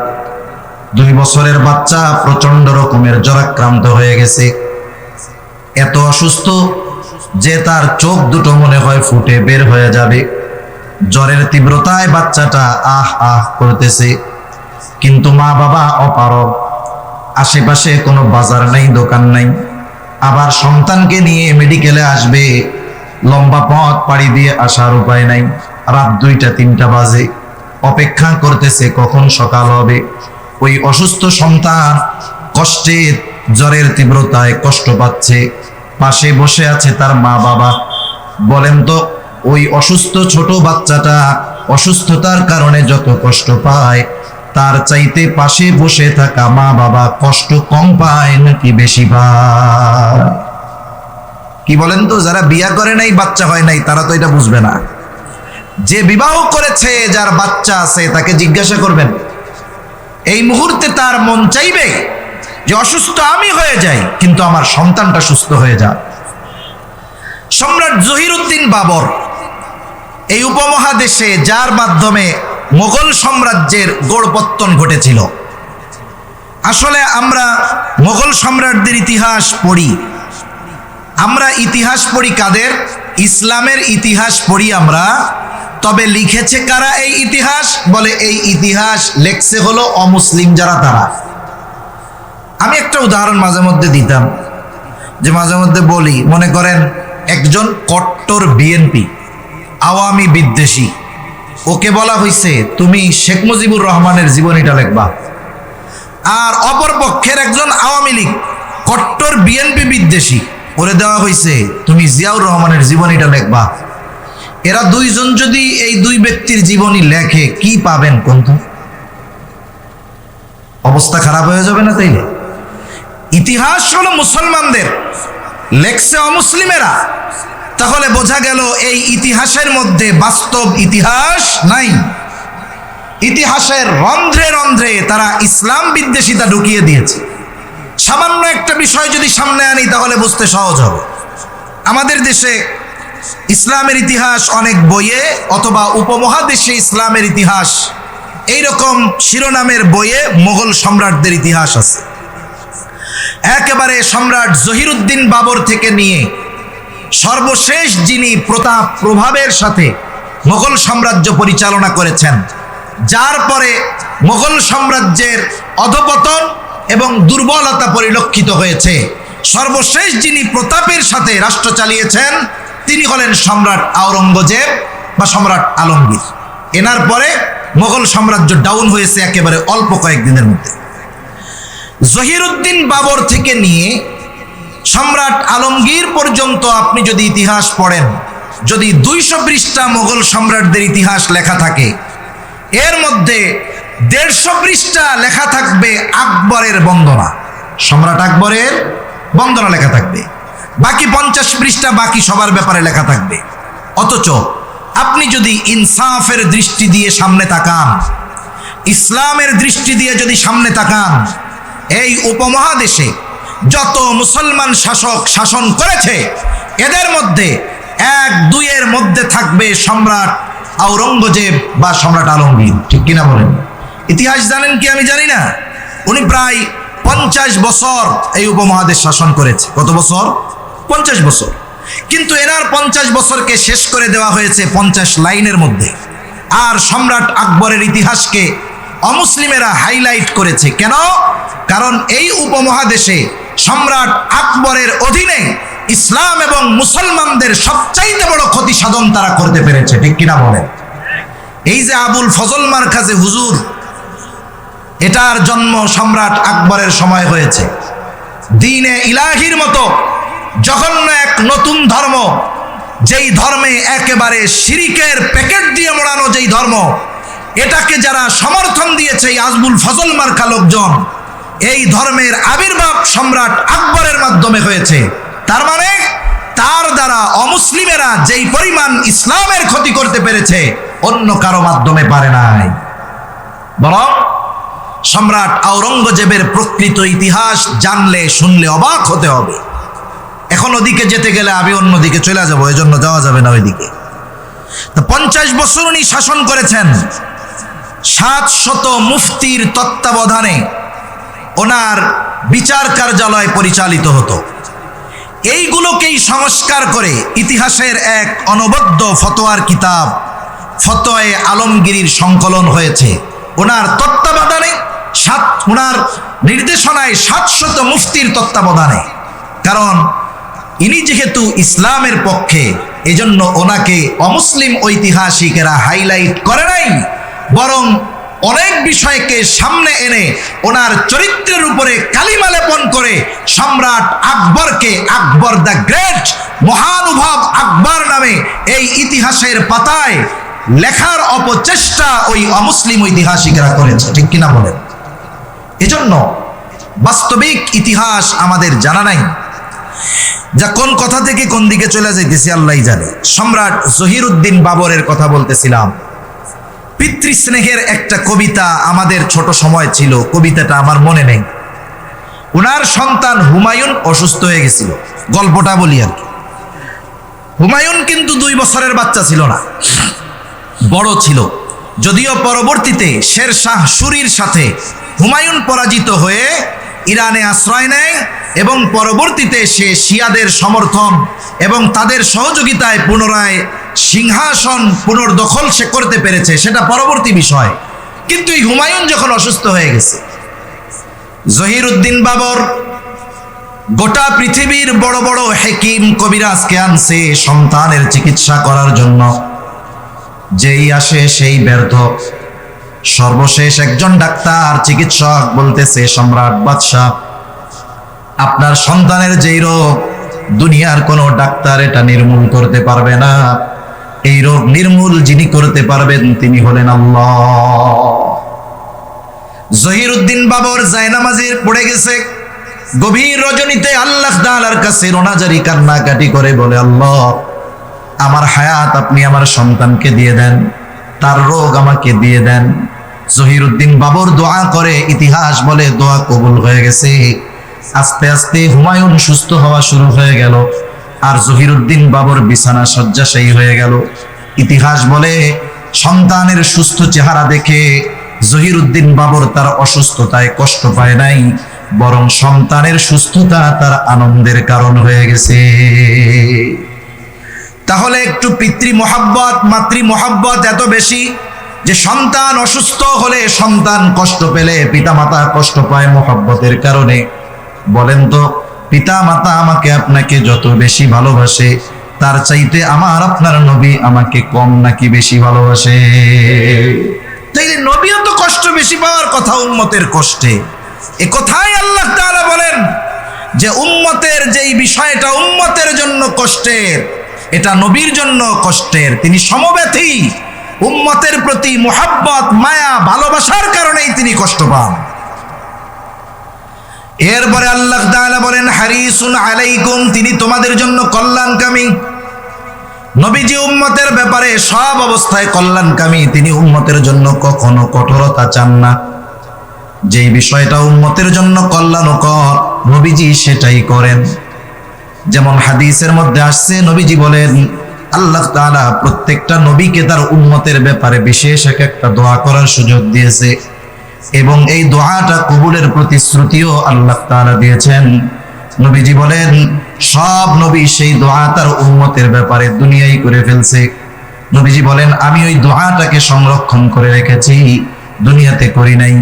2 বছরের বাচ্চা প্রচন্ড রকমের জ্বরাক্রান্ত হয়ে গেছে, এত অসুস্থ যে তার চোখ দুটো মনে হয় ফুটে বের হয়ে যাবে। জ্বরের তীব্রতায় বাচ্চাটা আহ আহ করতেছে, কিন্তু মা বাবা অপারগ, আশেপাশে কোনো বাজার নাই, দোকান নাই, আবার সন্তানকে নিয়ে মেডিকেলে আসবে, লম্বা পথ পাড়ি দিয়ে আসার উপায় নাই। রাত 2টা-3টা বাজে, অপেক্ষা করতেছে কখন সকাল হবে। ওই অসুস্থ সন্তান কষ্টে, জ্বরের তীব্রতায় কষ্ট পাচ্ছে, পাশে বসে আছে তার মা বাবা। বলেন তো, ওই অসুস্থ ছোট বাচ্চাটা অসুস্থতার কারণে যত কষ্ট পায়, তার চাইতে পাশে বসে থাকা মা বাবা কষ্ট কম পায় নাকি বেশি পায়? কি বলেন তো? যারা বিয়া করে নাই, বাচ্চা হয় নাই, তারা তো এটা বুঝবে না। যে বিবাহ করেছে, যার বাচ্চা আছে, তাকে জিজ্ঞাসা করবেন এই মুহূর্তে তার মন চাইবে যে অসুস্থ আমি হয়ে যাই, কিন্তু আমার সন্তানটা সুস্থ হয়ে যাক। সম্রাট জহিরুদ্দিন বাবর এই উপমহাদেশে, যার মাধ্যমে মোগল সাম্রাজ্যের গোড়পত্তন ঘটেছিল। আসলে আমরা মোগল সম্রাটদের ইতিহাস পড়ি, আমরা ইতিহাস পড়ি কাদের? ইসলামের ইতিহাস পড়ি আমরা। তবে লিখেছে কারা এই ইতিহাস? বলে এই ইতিহাস লেখছে হলো অমুসলিম যারা, তারা। আমি একটা উদাহরণ মাঝে মধ্যে দিতাম, যে মাঝে মধ্যে বলি, মনে করেন একজন কট্টর বিএনপি আওয়ামী বিদ্বেষী, ওকে বলা হয়েছে তুমি শেখ মুজিবুর রহমানের জীবনীটা লিখবা। আর অপর পক্ষের একজন আওয়ামী লীগ কট্টর বিএনপি বিদ্বেষী, ওরে দেওয়া হয়েছে তুমি জিয়াউর রহমানের জীবনীটা লিখবা। এরা দুইজন যদি এই দুই ব্যক্তির জীবনী লেখে, কি পাবেন কোনটা? অবস্থা খারাপ হয়ে যাবে না? তাইলে ইতিহাস হলো মুসলমানদের, লেখছে অমুসলিমেরা। তাহলে বোঝা গেল এই ইতিহাসের মধ্যে বাস্তব ইতিহাস নাই। ইতিহাসের রন্ধ্রে রন্ধ্রে তারা ইসলাম বিদ্বেষিতা ঢুকিয়ে দিয়েছে। সামান্য একটা বিষয় যদি সামনে আনি তাহলে বুঝতে সহজ হবে। আমাদের দেশে ইসলামের ইতিহাস অনেক বইয়ে, অথবা উপমহাদেশে ইসলামের ইতিহাস, এইরকম শিরোনামের বইয়ে মোগল সম্রাটদের ইতিহাস আছে। একেবারে সম্রাট জহিরুদ্দিন বাবর থেকে নিয়ে সর্বশেষ যিনি প্রতাপ প্রভাবের সাথে মোগল সাম্রাজ্য পরিচালনা করেছেন, যার পরে মোগল সাম্রাজ্যের অধপতন এবং দুর্বলতা পরিলক্ষিত হয়েছে, সর্বশেষ যিনি প্রতাপের সাথে রাষ্ট্র চালিয়েছেন তিনি হলেন সম্রাট আওরঙ্গজেব বা সম্রাট আলমগীর। এনার পরে মোগল সাম্রাজ্য ডাউন হয়েছে একেবারে অল্প কয়েকদিনের মধ্যে। জহিরুদ্দিন বাবর থেকে নিয়ে সম্রাট আলমগীর পর্যন্ত আপনি যদি ইতিহাস পড়েন, যদি 200 পৃষ্ঠা মোগল সম্রাটদের ইতিহাস লেখা থাকে, এর মধ্যে 150 পৃষ্ঠা লেখা থাকবে আকবরের বন্দনা, সম্রাট আকবরের বন্দনা লেখা থাকবে। বাকি 50 পৃষ্ঠা বাকি সবার ব্যাপারে লেখা থাকবে। অথচ আপনি যদি ইনসাফের দৃষ্টি দিয়ে সামনে তাকান, ইসলামের দৃষ্টি দিয়ে যদি সামনে তাকান, এই উপমহাদেশে যত মুসলমান শাসক শাসন করেছে এদের মধ্যে 1-2 মধ্যে থাকবে সম্রাট আওরঙ্গজেব বা সম্রাট আলমগীর। ঠিক কিনা বলেন? ইতিহাস জানেন কি? আমি জানি না। উনি প্রায় 50 বছর এই উপমহাদেশ শাসন করেছে। কত বছর? 50 বছর। কিন্তু এনার 50 বছরকে শেষ করে দেওয়া হয়েছে 50 লাইনের মধ্যে। আর সম্রাট আকবরের ইতিহাসকে অমুসলিমেরা হাইলাইট করেছে। কেন? কারণ এই উপমহাদেশে সম্রাট আকবরের অধীনে ইসলাম এবং মুসলমানদের সবচাইতে বড় ক্ষতি সাধন তারা করতে পেরেছে। ঠিক কিনা বলেন? এই যে আবুল ফজল মার্কাজে হুজুর, এটার জন্ম সম্রাট আকবরের সময় হয়েছে। দ্বীনে ইলাহির মতো জঘন্য এক নতুন ধর্ম, যেই ধর্মে একেবারে শিরিকের প্যাকেট দিয়ে মোড়ানো যেই ধর্ম, এটাকে যারা সমর্থন দিয়েছে এই আবুল ফজল মার্কা লোকজন, এই ধর্মের আবির্ভাব সম্রাট আকবরের মাধ্যমে হয়েছে। তার মানে তার দ্বারা অমুসলিমেরা যেই পরিমাণ ইসলামের ক্ষতি করতে পেরেছে অন্য কারো মাধ্যমে পারে নাই। বরং সম্রাট আওরঙ্গজেবের প্রকৃত ইতিহাস জানলে শুনলে অবাক হতে হবে। এখন ওদিকে যেতে গেলে আমি অন্যদিকে চলে যাবো, এজন্য যাওয়া যাবে না ওইদিকে। তো 50 বছর উনি শাসন করেছেন। 700 মুফতির তত্ত্বাবধানে ওনার বিচার কার্যালয় পরিচালিত হতো। এইগুলোকেই সংস্কার করে ইতিহাসের এক অনবদ্য ফতোয়ার কিতাব ফতোয়ায়ে আলমগীরির সংকলন হয়েছে। ওনার তত্ত্বাবধানে, ওনার নির্দেশনায় 700 মুফতির তত্ত্বাবধানে। কারণ ইনি যেহেতু ইসলামের পক্ষে, এজন্য ওনাকে অমুসলিম ঐতিহাসিকেরা হাইলাইট করে নাই, বরং অনেক বিষয়কে সামনে এনে ওনার চরিত্রের উপরে কালিমা লেপন করে সম্রাট আকবরকে আকবর দ্য গ্রেট, মহানুভব আকবর নামে এই ইতিহাসের পাতায় লেখার অপচেষ্টা ওই অমুসলিম ঐতিহাসিকেরা করেছে। ঠিক কিনা বলেন? এজন্য বাস্তবিক ইতিহাস আমাদের জানা নাই। যা কোন কথা থেকে কোন দিকে চলে যাইতেছি আল্লাহই জানে। সম্রাট জহিরুদ্দিন বাবরের কথা বলতেছিলাম। পিতৃস্নেহের একটা কবিতা আমাদের ছোট সময় ছিল, কবিতাটা আমার মনে নেই। ওনার সন্তান হুমায়ুন অসুস্থ হয়ে গেছিল, গল্পটা বলি আর কি। হুমায়ুন কিন্তু 2 বছরের বাচ্চা ছিল না, বড় ছিল। যদিও পরবর্তীতে শের শাহ সুরির সাথে হুমায়ুন পরাজিত হয়ে ইরানে আশ্রয় নেয় এবং পরবর্তীতে সে শিয়াদের সমর্থন এবং তাদের সহযোগিতায় পুনরায় সিংহাসন পুনর্দখল সে করতে পেরেছে, সেটা পরবর্তী বিষয়। কিন্তু এই হুমায়ুন যখন অসুস্থ হয়ে গেছে, জহিরুদ্দিন বাবর গোটা পৃথিবীর বড় বড় হেকিম কবিরাজকে আনছে সন্তানের চিকিৎসা করার জন্য, যেই আসে সেই ব্যর্থ। সর্বশেষ একজন ডাক্তার চিকিৎসক বলতেছে, সম্রাট বাদশাহ, আপনার সন্তানের যেই রোগ, দুনিয়ার কোনো ডাক্তার এটা নির্মূল করতে পারবে না। এই রোগ নির্মূল যিনি করতে পারবেন তিনি হলেন আল্লাহ। জহিরুদ্দিন বাবর জায়নামাজে পড়ে গেছে, গভীর রজনীতে আল্লাহ তাআলার কাছে রোনাজারি কান্নাকাটি করে বলে, আল্লাহ, আমার হায়াত আপনি আমার সন্তানকে দিয়ে দেন, তার রোগ আমাকে দিয়ে দেন। জহিরুদ্দিন বাবর দোয়া করে, ইতিহাস বলে দোয়া কবুল হয়ে গেছে। আস্তে আস্তে হুমায়ুন সুস্থ হওয়া শুরু হয়ে গেল, আর জহিরুদ্দিন বাবর বিছানা শয্যাশায়ী হয়ে গেল। ইতিহাস বলে সন্তানের সুস্থ চেহারা দেখে জহিরুদ্দিন বাবর তার অসুস্থতায় কষ্ট পায় নাই, বরং সন্তানের সুস্থতা তার আনন্দের কারণ হয়ে গেছে। তাহলে একটু পিতৃ মহাব্বত, মাতৃ মহাব্বত এত বেশি যে সন্তান অসুস্থ হলে, সন্তান কষ্ট পেলে পিতামাতা কষ্ট পায় মহাব্বতের কারণে। বলেন তো, পিতামাতা আমাকে আপনাকে যত বেশি ভালোবাসে, তার চাইতে আমার আপনার নবী আমাকে কম নাকি বেশি ভালোবাসে? তাইলে নবীও তো কষ্ট বেশি পাওয়ার কথা উম্মতের কষ্টে। এ কথাই আল্লাহ তাআলা বলেন যে উম্মতের যেই বিষয়টা উম্মতের জন্য কষ্টের, এটা নবীর জন্য কষ্টের। তিনি সমব্যথী, উম্মতের প্রতি মুহাব্বত, মায়া, ভালোবাসার কারণেই তিনি কষ্ট পান। এরপরে আল্লাহ তাআলা বলেন, হারিসুন আলাইকুম, তিনি তোমাদের জন্য কল্যাণকামী। নবীজি উম্মতের ব্যাপারে সব অবস্থায় কল্যাণকামী, তিনি উম্মতের জন্য কখনো কঠোরতা চান না। যেই বিষয়টা উম্মতের জন্য কল্যাণকর, নবীজি সেটাই করেন। যেমন হাদিসের মধ্যে আসছে, নবীজি বলেন, আল্লাহ তাআলা প্রত্যেকটা নবীকে তার উম্মতের ব্যাপারে বিশেষ একটা দোয়া করার সুযোগ দিয়েছে, এবং এই দোয়াটা কবুলের প্রতিশ্রুতিও আল্লাহ তাআলা দিয়েছেন। নবীজি বলেন, সব নবী সেই দোয়া তার উম্মতের ব্যাপারে দুনিয়ায় করে ফেলছে। নবীজি বলেন, আমি ওই দোয়াটাকে সংরক্ষণ করে রেখেছি, দুনিয়াতে করি নাই।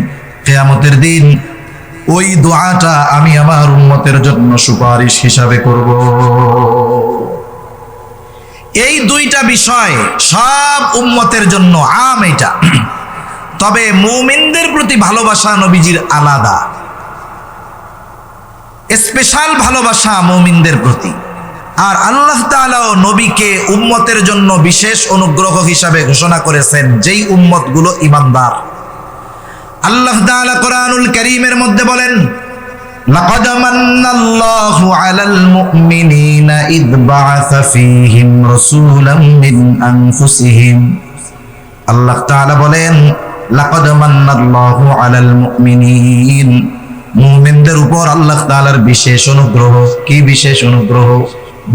কিয়ামতের দিন ওই দোয়াটা আমি আমার উম্মতের জন্য সুপারিশ হিসাবে করব। এই দুইটা বিষয় সব উম্মতের জন্য আম এটা। তবে মুমিনদের প্রতি ভালোবাসা নবীজির আলাদা, স্পেশাল ভালোবাসা মুমিনদের প্রতি। আর আল্লাহ তাআলাও নবীকে উম্মতের জন্য বিশেষ অনুগ্রহ হিসাবে ঘোষণা করেছেন, যেই উম্মতগুলো ঈমানদার। আল্লাহ তাআলা কোরআনুল কারীমের মধ্যে বলেন, লাকাদ মান্নাল্লাহু আলাল মুমিনিনা ইয বাআসা ফীহিম রাসূলাম মিন আনফুসিহিম। আল্লাহ তাআলা বলেন, লাকাদ মান্নাল্লাহু আলাল মুমিনিন, মুমিনদের উপর আল্লাহ তাআলার বিশেষ অনুগ্রহ। কি বিশেষ অনুগ্রহ?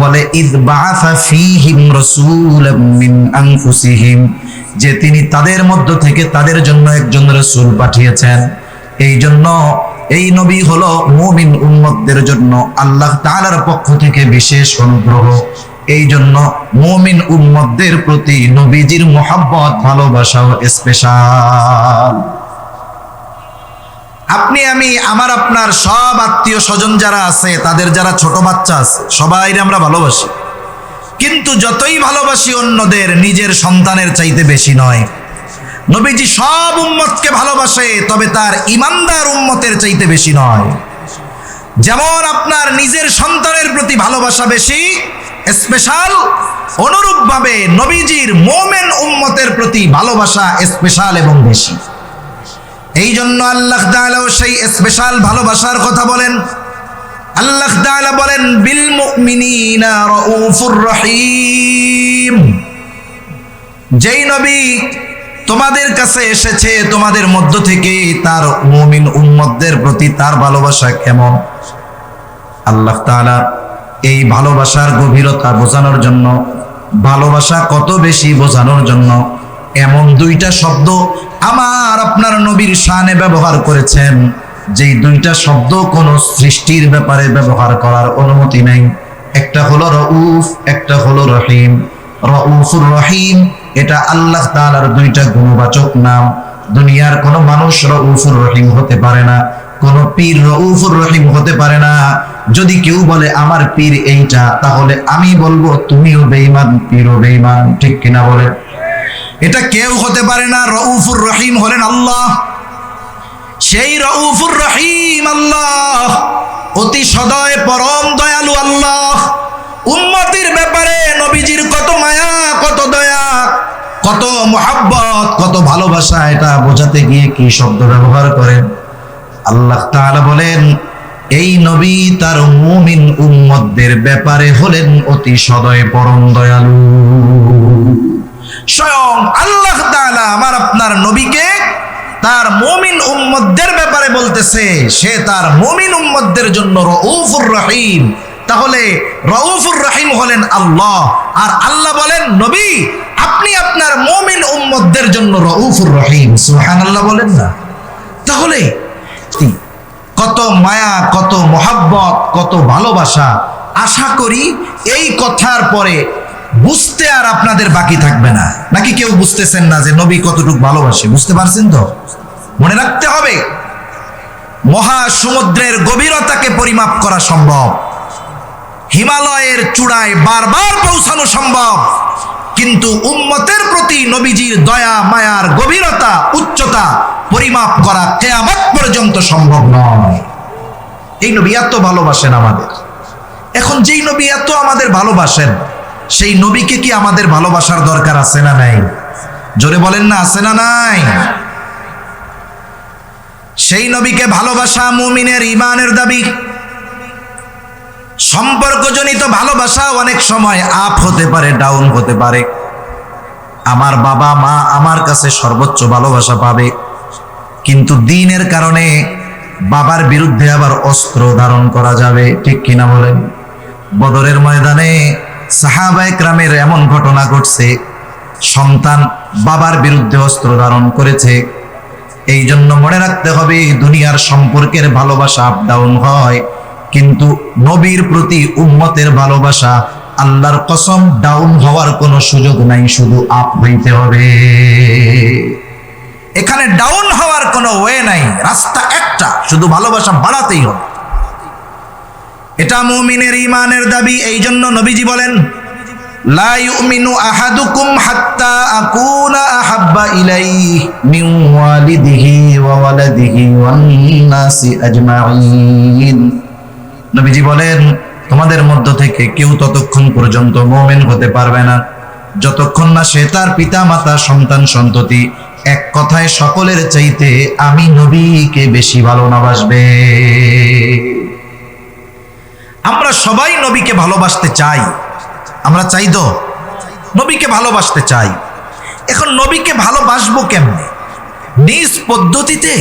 বলে, ইয বাআসা ফীহিম রাসূলাম মিন আনফুসিহিম, যে তিনি তাদের মধ্য থেকে তাদের জন্য একজন রাসূল পাঠিয়েছেন। এই জন্য এই নবী হলো মুমিন উম্মতদের জন্য আল্লাহ তাআলার পক্ষ থেকে বিশেষ অনুগ্রহ। এই জন্য মুমিন উম্মতদের প্রতি নবীজির মহব্বত, ভালোবাসাও স্পেশাল। আপনি আমি, আমার আপনার সব আত্মীয় স্বজন যারা আছে, তাদের যারা ছোট বাচ্চা আছে, সবাই আমরা ভালোবাসি। কিন্তু যতই ভালোবাসি অন্যদের, নিজের সন্তানের চাইতে বেশি নয়। নবীজি সব উম্মতকে ভালোবাসে, তবে তার ঈমানদার উম্মতের চাইতে বেশি নয়। যেমন আপনার নিজের সন্তানের প্রতি ভালোবাসা বেশি, স্পেশাল, অনুরূপভাবে নবীজির মুমিন উম্মতের প্রতি ভালোবাসা স্পেশাল এবং বেশি। এই জন্য আল্লাহ তাআলাও সেই স্পেশাল ভালোবাসার কথা বলেন। আল্লাহ তাআলা বলেন, বিল মুমিনিনা রাউফুর রহিম। যেই নবী তোমাদের কাছে এসেছে, তোমাদের মধ্য থেকে তার মুমিন উম্মতদের প্রতি তার ভালোবাসা কেমন। আল্লাহ তাআলা এই ভালোবাসার গভীরতা বোঝানোর জন্য, ভালোবাসা কত বেশি বোঝানোর জন্য এমন দুইটা শব্দ আমার আপনার নবীর শানে ব্যবহার করেছেন, যেই দুইটা শব্দ কোন সৃষ্টির ব্যাপারে ব্যবহার করার অনুমতি নেই। একটা হলো রউফ, একটা হলো রহিম। রউফুর রহিম এটা আল্লাহ তাআলার দুইটা গুণবাচক নাম। দুনিয়ার কোন মানুষ রউফুর রহিম হতে পারে না, কোন পীর রউফুর রহিম হতে পারে না। যদি কেউ বলে আমার পীর এইটা, তাহলে আমি বলবো তুমিও বেঈমান, পীরও বেঈমান। ঠিক কিনা বলে? এটা কেউ হতে পারে না। রউফুর রহিম হলেন আল্লাহ। সেই রউফুর রহিম আল্লাহ, অতি সদয় পরম দয়ালু আল্লাহ। উম্মতের ব্যাপারে নবীজির কত মায়া, কত দয়া, কত মুহাব্বত, কত ভালোবাসা, এটা বোঝাতে গিয়ে কি শব্দ ব্যবহার করেন। আল্লাহ তাআলা বলেন এই নবী তার মুমিন উম্মতদের ব্যাপারে হলেন অতি সদয় পরম দয়ালু। স্বয়ং আল্লাহ তাআলা আমার আপনার নবীকে তার মুমিন উম্মতদের ব্যাপারে বলতেছে, সে তার মুমিন উম্মতদের জন্য রউফুর রহিম। তাহলে রউফুর রহিম হলেন আল্লাহ, আর আল্লাহ বলেন নবী আপনি আপনার মুমিন উম্মতদের জন্য রউফুর রহিম। সুবহানাল্লাহ বলেন না? তাহলে কত মায়া, কত মোহাব্বত, কত ভালোবাসা। আশা করি এই কথার পরে বুঝতে আর আপনাদের বাকি থাকবে না। নাকি কেউ বুঝতেছেন না যে নবী কতটুকু ভালোবাসে? বুঝতে পারছেন তো? মনে রাখতে হবে, মহাসমুদ্রের গভীরতাকে পরিমাপ করা সম্ভব, হিমালয়ের চূড়ায় বারবার পৌঁছানো সম্ভব, কিন্তু উম্মতের প্রতি নবীজির দয়া মায়ার গভীরতা উচ্চতা পরিমাপ করা কিয়ামত পর্যন্ত সম্ভব নয়। এই নবী এত ভালোবাসেন আমাদের। এখন যেই নবী এত আমাদের ভালোবাসেন, সেই নবীকে কি আমাদের ভালোবাসার দরকার আছে না নাই? জোরে বলেন না, আছে না নাই? সেই নবীকে ভালোবাসা মুমিনের ঈমানের দাবি। সম্পর্কজনিত ভালোবাসা অনেক সময় আপ হতে পারে, ডাউন হতে পারে। আমার বাবা মা আমার কাছে সর্বোচ্চ ভালোবাসা পাবে, কিন্তু দ্বীনের কারণে বাবার বিরুদ্ধে আবার অস্ত্র ধারণ করা যাবে। ঠিক কিনা বলেন? বদরের ময়দানে সাহাবায়ে কেরামের এমন ঘটনা ঘটছে, সন্তান বাবার বিরুদ্ধে অস্ত্র ধারণ করেছে। এই জন্য মনে রাখতে হবে, দুনিয়ার সম্পর্কের ভালোবাসা আপ ডাউন হয়, কিন্তু নবীর প্রতি উম্মতের ভালোবাসা আল্লাহর কসম ডাউন হওয়ার কোনো সুযোগ নাই, শুধু আপ হইতে হবে। এখানে ডাউন হওয়ার কোনো ওয়ে নাই, রাস্তা একটা, শুধু ভালোবাসা বাড়াতেই হবে। এটা মুমিনের ঈমানের দাবি। এই জন্য নবীজি বলেন লা ইউমিনু আহাদুকুম হাত্তা আকুনা আহাব্বা ইলাইহি মিন ওয়ালিদিহি ওয়া ওয়ালাদিহি ওয়ান নাসি আজমাইন। নবীজি বলেন তোমাদের মধ্য থেকে কেউ ততক্ষণ পর্যন্ত মুমিন হতে পারবে না যতক্ষণ না সে তার পিতা মাতা সন্তান সন্ততি এক কথায় সকলের চাইতে আমি নবীকে বেশি ভালোবাসবে। আমরা সবাই নবীকে ভালোবাসতে চাই, আমরা চাই তো নবীকে ভালোবাসতে চাই। এখন নবীকে ভালোবাসবো কেমনে? নিজ পদ্ধতিতে,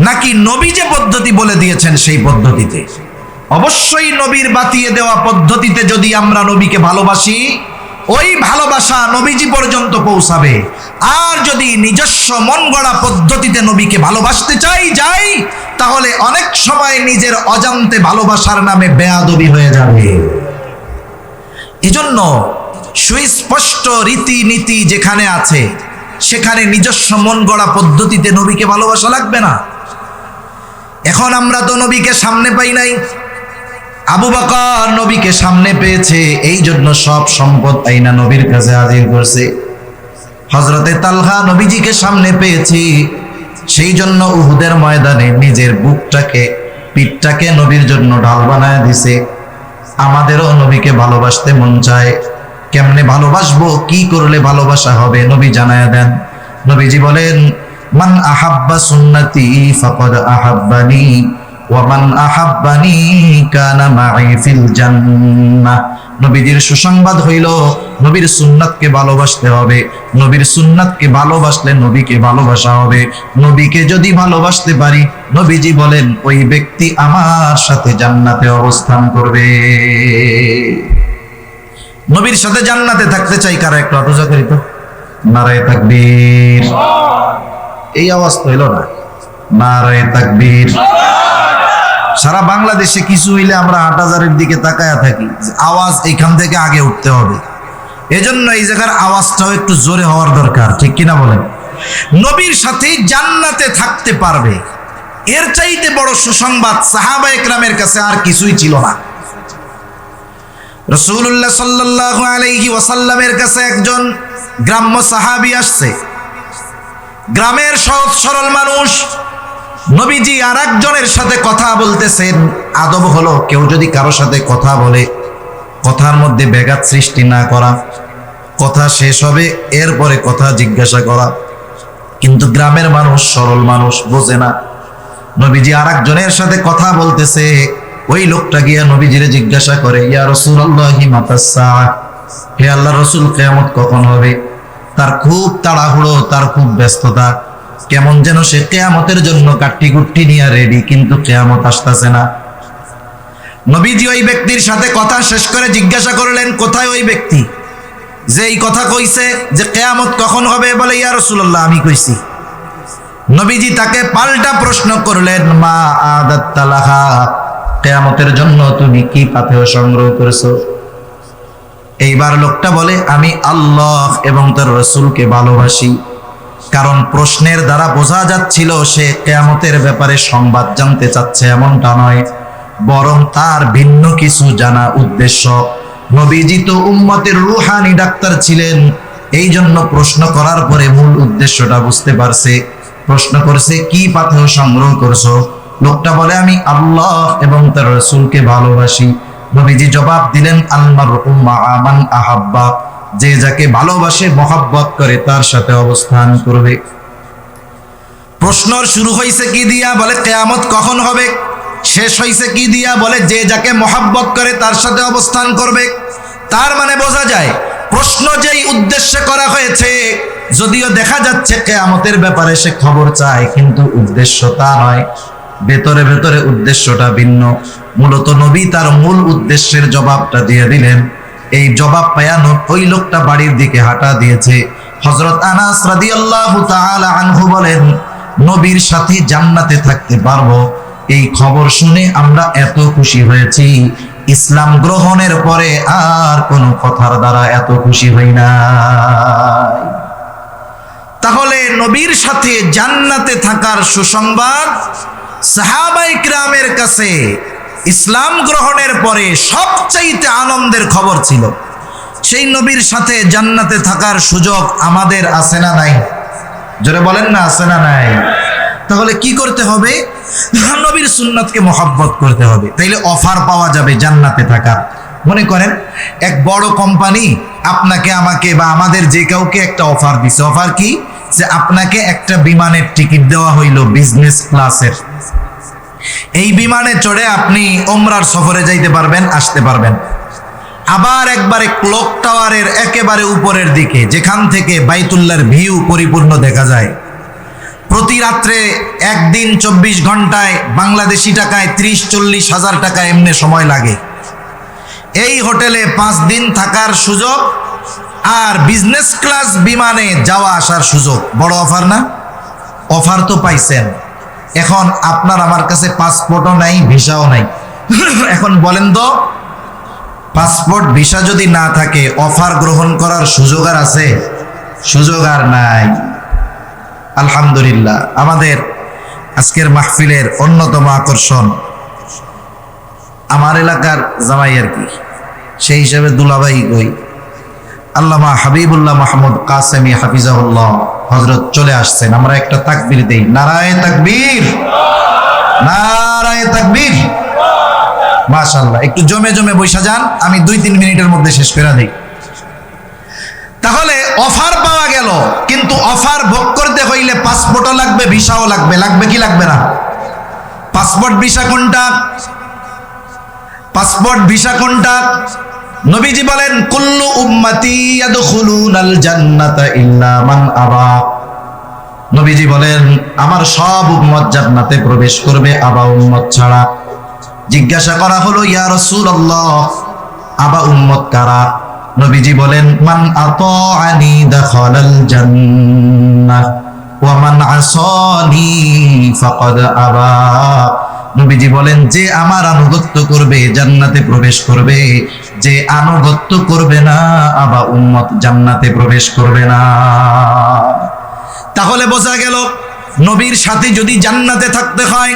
নাকি নবী যে পদ্ধতি বলে দিয়েছেন সেই পদ্ধতিতে? অবশ্যই নবীর বাতিয়ে দেওয়া পদ্ধতিতে যদি আমরা নবীকে ভালোবাসি, ওই ভালোবাসা নবীজি পর্যন্ত পৌঁছাবে। আর যদি নিজস্ব মন গড়া পদ্ধতিতে নবীকে ভালোবাসতে যাই, তাহলে অনেক সময় নিজের অজান্তে ভালোবাসার নামে বেয়াদবি হয়ে যাবে। এজন্য সুস্পষ্ট রীতিনীতি যেখানে আছে, সেখানে নিজস্ব মন গড়া পদ্ধতিতে নবীকে ভালোবাসা লাগবে না। এখন আমরা তো নবীকে সামনে পাই নাই। আবু বকর নবীকে সামনে পেয়েছে, এই জন্য সব সম্পদ আইনা নবীর কাছে হাজির করছে। হযরতে তালহা নবীজিকে সামনে পেয়েছি, সেই জন্য উহুদের ময়দানে নিজের বুকটাকে, পিঠটাকে নবীর জন্য ঢাল বানায় দিছে। আমাদেরও নবীকে ভালোবাসতে মন চায়। কেমনে ভালোবাসবো, কি করলে ভালোবাসা হবে, নবী জানায়া দেন। নবীজি বলেন মান আহাব্বা সুন্নতি ফাকাদ আহাব্বানি ওয়া মান আহাব্বানি কানা মাই ফিল জান্নাহ নবীজির সুসংবাদ হইল নবীর সুন্নাতকে ভালোবাসতে হবে। নবীর সুন্নাতকে ভালোবাসলে নবীকে ভালোবাসা হবে। নবীকে যদি ভালোবাসতে পারি, নবীজি বলেন ওই ব্যক্তি আমার সাথে জান্নাতে অবস্থান করবে। নবীর সাথে জান্নাতে থাকতে চাই কারা একটু হাত উঁচা করি তো। নারায়ে তাকবীর। এই আওয়াজ তো হইল না। নারায়ে তাকবীর। সারা বাংলাদেশে কিছু হইলে আমরা হাটহাজারের দিকে তাকায়া থাকি, আওয়াজ এইখান থেকে আগে উঠতে হবে। এজন্য এই জায়গার আওয়াজটাও একটু জোরে হওয়ার দরকার, ঠিক কিনা বলেন? নবীর সাথে জান্নাতে থাকতে পারবে, এর চাইতে বড় সুসংবাদ সাহাবায়ে কেরামের কাছে আর কিছুই ছিল না। রাসূলুল্লাহ সাল্লাল্লাহু আলাইহি ওয়াসাল্লামের কাছে একজন গ্রাম্য সাহাবী আসছে, গ্রামের সহজ সরল মানুষ। নবীজি আর একজনের সাথে কথা বলতেছেন। আদব হলো কেউ যদি কারো সাথে কথা বলে, কথার মধ্যে ব্যাঘাত সৃষ্টি না করা, কথা শেষ হবে এরপরে কথা জিজ্ঞাসা করা। কিন্তু গ্রামের মানুষ, সরল মানুষ বোঝে না। নবীজি আর একজনের সাথে কথা বলতেছে, ওই লোকটা গিয়া নবীজিরে জিজ্ঞাসা করে, ইয়া রাসূলুল্লাহি মাতাস সাআহ, হে আল্লাহর রাসূল কিয়ামত কখন হবে? তার খুব তাড়াহুড়ো, তার খুব ব্যস্ততা, কেমন যেন সে কিয়ামতের জন্য কাট্টি কুট্টি নিয়ে রেডি, কিন্তু কিয়ামত আসতেছে না। নবীজি ওই ব্যক্তির সাথে কথা শেষ করে জিজ্ঞাসা করলেন, কোথায় ওই ব্যক্তি যে এই কথা কইছে যে কিয়ামত কখন হবে? বলে, ইয়া রাসূলুল্লাহ আমি কইছি। নবীজি তাকে পাল্টা প্রশ্ন করলেন, মা আদাত্তা লাহা, কিয়ামতের জন্য তুমি কি পাথেয় সংগ্রহ করেছো? এইবার লোকটা বলে, আমি আল্লাহ এবং তার রাসূলকে ভালোবাসি। কারণ প্রশ্নের দ্বারা বোঝা যাচ্ছিল সে কিয়ামতের ব্যাপারে সংবাদ জানতে চাচ্ছে এমনটা নয়, বরং তার ভিন্ন কিছু জানা উদ্দেশ্য। নবীজি তো উম্মতের রুহানি ডাক্তার ছিলেন, এই জন্য প্রশ্ন করার পরে মূল উদ্দেশ্যটা বুঝতে পারছে। প্রশ্ন করছে, কি পাথেয় সংগ্রহ করছো? লোকটা বলে, আমি আল্লাহ এবং তার রাসূলকে ভালোবাসি। নবীজি জবাব দিলেন, আল মারউ মাআ মান আহাব্বা, যে যাকে ভালোবাসে, মহব্বত করে, তার সাথে অবস্থান করবে। প্রশ্ন শুরু হয়েছে কি দিয়া? বলে কিয়ামত কখন হবে। শেষ হয়েছে কি দিয়া? বলে যে যাকে মহব্বত করে তার সাথে অবস্থান করবে। তার মানে বোঝা যায় প্রশ্ন যেই উদ্দেশ্যে করা হয়েছে, যদিও দেখা যাচ্ছে কিয়ামতের ব্যাপারে সে খবর চায়, কিন্তু উদ্দেশ্য তা নয়, ভেতরে ভেতরে উদ্দেশ্যটা ভিন্ন। মূলত নবী তার মূল উদ্দেশ্যের জবাবটা দিয়ে দিলেন। এই জবাব পায়া ওই লোকটা বাড়ির দিকে হাঁটা দিয়েছে। হযরত আনাস রাদিয়াল্লাহু তাআলা আনহু বলেন, নবীর সাথে জান্নাতে থাকতে পারবো, এই খবর শুনে আমরা এত খুশি হয়েছি, ইসলাম গ্রহণের পরে আর কোনো কথার দ্বারা এত খুশি হই না। তাহলে নবীর সাথে জান্নাতে থাকার সুসংবাদ সাহাবায়ে কিরামের কাছে ইসলাম গ্রহণের পরে সবচাইতে আনন্দের খবর ছিল। সেই নবীর সাথে জান্নাতে থাকার সুযোগ আমাদের আছে না নাই? জোরে বলেন না, আছে না নাই? তাহলে কি করতে হবে? নবীর সুন্নাতকে মহব্বত করতে হবে, তাইলে অফার পাওয়া যাবে জান্নাতে থাকার। মনে করেন এক বড় কোম্পানি আপনাকে, আমাকে বা আমাদের যে কাউকে একটা অফার দিছে। অফার কি? যে আপনাকে একটা বিমানের টিকিট দেওয়া হইল বিজনেস ক্লাসের। এই বিমানে চড়ে আপনি ওমরার সফরে যাইতে পারবেন, আসতে পারবেন। আবার একবারে ক্লক টাওয়ারের একেবারে উপরের দিকে, যেখান থেকে বাইতুল্লাহর ভিউ পরিপূর্ণ দেখা যায়। প্রতি রাত্রে একদিন 24 ঘন্টায় বাংলাদেশি টাকায় 30-40 হাজার টাকা এমনি সময় লাগে। এই হোটেলে 5 দিন থাকার সুযোগ আর বিজনেস ক্লাস বিমানে যাওয়া আসার সুযোগ। বড় অফার না? অফার তো পাইছেন। এখন আপনার আমার কাছে পাসপোর্টও নাই, ভিসাও নাই। এখন বলেন তো, পাসপোর্ট ভিসা যদি না থাকে অফার গ্রহণ করার সুযোগ আর আছে? সুযোগ আর নাই। আলহামদুলিল্লাহ, আমাদের আজকের মাহফিলের অন্যতম আকর্ষণ আমার এলাকার জামাই আর কি, সেই হিসাবে দুলাভাই কই, আল্লামা হাবিবুল্লাহ মাহমুদ কাসেমি হাফিজাহুল্লাহ হযরত চলে আসছেন। আমরা একটা তাকবীর দেই, নারায়ে তাকবীর, নারায়ে তাকবীর। মাশাআল্লাহ, একটু জমে জমে বৈশা যান, আমি 2-3 মিনিটের মধ্যে শেষ করে দেই। তাহলে অফার পাওয়া গেল, কিন্তু অফার ভোগ করতে হইলে পাসপোর্টও লাগবে, ভিসাও লাগবে। লাগবে কি লাগবে না? পাসপোর্ট ভিসা কোনটা? পাসপোর্ট ভিসা কোনটা? নবীজি বলেন কুল্লু উম্মতি ইয়াদখুলুনাল জান্নাতা ইল্লা মান আবা। নবীজি বলেন আমার সব উম্মত জান্নাতে প্রবেশ করবে আবা উম্মত ছাড়া। জিজ্ঞাসা করা হলো ইয়া রাসূলুল্লাহ আবা উম্মত কারা? নবীজি বলেন মান আতাআনি দাখালাল জান্নাহ ওয়া মান আসানি ফাকাদ আবা। নবীজি বলেন যে আমার আনুগত্য করবে জান্নাতে প্রবেশ করবে, যে আনুগত্য করবে না আবা উম্মত জান্নাতে প্রবেশ করবে না। তাহলে বোঝা গেল নবীর সাথে যদি জান্নাতে থাকতে হয়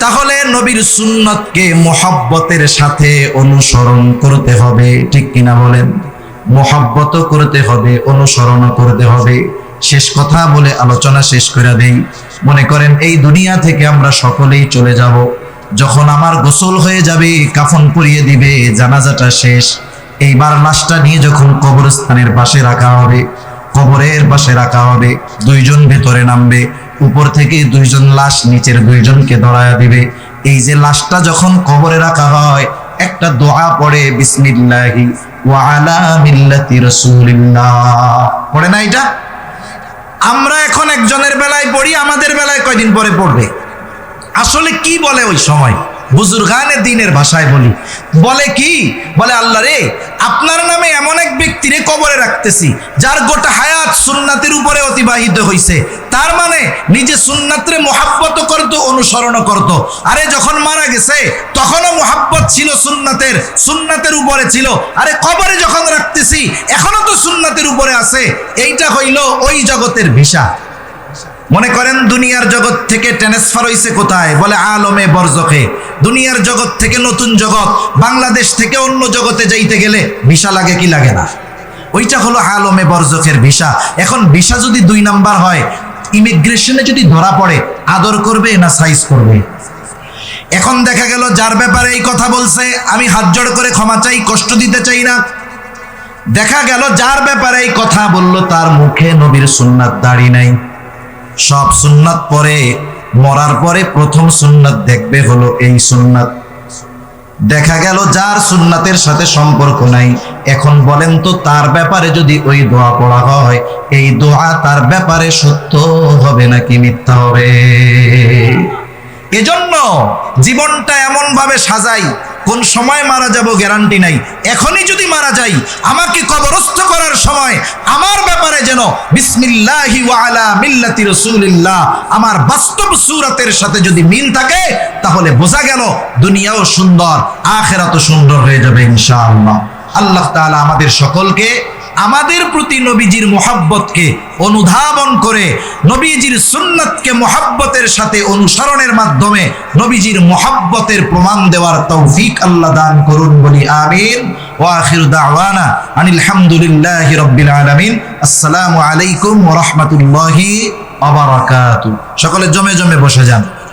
তাহলে নবীর সুন্নতকে মোহাব্বতের সাথে অনুসরণ করতে হবে। ঠিক কিনা বলেন? মোহাব্বত করতে হবে, অনুসরণ করতে হবে। শেষ কথা বলে আলোচনা শেষ করে দেই। মনে করেন এই দুনিয়া থেকে আমরা সকলেই চলে যাব। যখন আমার গোসল হয়ে যাবে, কাফন পরিয়ে দিবে, জানাজাটা শেষ, এইবার লাশটা নিয়ে যখন কবরস্থানের পাশে রাখা হবে, কবরের পাশে রাখা হবে, দুইজন ভেতরে নামবে, উপর থেকে দুইজন লাশ নিচের দুইজনকে ধরায়া দিবে। এই যে লাশটা যখন কবরে রাখা হয় একটা দোয়া পড়ে বিসমিল্লাহি ওয়া আলা মিল্লাতি রাসূলিল্লাহ, পড়ে না? এটা আমরা এখন একজনের বেলায় পড়ি, আমাদের বেলায় কয়দিন পরে পড়বে। আসলে কি বলে ওই সময়? বুজুর্গানে দিনের ভাষায় বলি, বলে কি? বলে আল্লাহ রে, আপনার নামে এমন এক ব্যক্তিরে কবরে রাখতেছি যার গোটা হায়াত সুন্নাতের উপরে অতিবাহিত হয়েছে। তার মানে নিজে সুন্নাতরে মোহাব্বত করতো, অনুসরণ করতো। আরে যখন মারা গেছে তখনও মোহাব্বত ছিল সুন্নাতের, সুন্নাতের উপরে ছিল। আরে কবরে যখন রাখতেছি এখনো তো সুন্নাতের উপরে আছে। এইটা হইল ওই জগতের ভিসা। মনে করেন দুনিয়ার জগৎ থেকে ট্রান্সফার হইছে কোথায়? বলে আলমে বরজখে। দুনিয়ার জগৎ থেকে নতুন জগৎ, বাংলাদেশ থেকে অন্য জগতে যাইতে গেলে ভিসা লাগে কি লাগে না? ওইটা হলো আলমে বরজখের ভিসা। এখন ভিসা যদি 2 নাম্বার হয়, ইমিগ্রেশনে যদি ধরা পড়ে আদর করবে না সাইজ করবে? এখন দেখা গেল যার ব্যাপারে এই কথা বলছে, আমি হাত জোড় করে ক্ষমা চাই, কষ্ট দিতে চাই না। দেখা গেল যার ব্যাপারে এই কথা বলল তার মুখে নবীর সুন্নাত দাড়ি নাই। সব সুন্নাত পরে মরার পরে প্রথম সুন্নাত দেখবে হলো এই সুন্নাত। দেখা গেল যার সুন্নাতের সাথে সম্পর্ক নাই। এখন বলেন তো তার ব্যাপারে যদি ওই দোয়া পড়া হয়, এই দোয়া তার ব্যাপারে সত্য হবে নাকি মিথ্যা হবে? এজন্য জীবনটা এমন ভাবে সাজাই, কোন সময় মারা যাব গ্যারান্টি নাই। এখনই যদি মারা যাই, আমাকে কবরস্থ করার সময় আমার ব্যাপারে যেন বিসমিল্লাহি ওয়া আলা মিল্লাতি রাসূলিল্লাহ আমার বাস্তব সূরাতের সাথে যদি মিল থাকে, তাহলে বোঝা গেল দুনিয়াও সুন্দর, আখিরাতও সুন্দর হয়ে যাবে ইনশাআল্লাহ। আল্লাহ তাআলা আমাদের সকলকে আমাদের প্রতি নবীজির মোহাব্বতকে অনুধাবন করে নবীজির সুন্নাতকে মোহাব্বতের সাথে অনুসরণের মাধ্যমে নবীজির মোহাব্বতের প্রমাণ দেওয়ার তৌফিক আল্লাহ দান করুন, বলি আমিন। ওয়া আখিরু দাওয়ানা আনিল হামদুলিল্লাহি রাব্বিল আলামিন। আসসালামু আলাইকুম ওয়া রাহমাতুল্লাহি ওয়া বারাকাতুহু। সকলে জমে জমে বসে যান।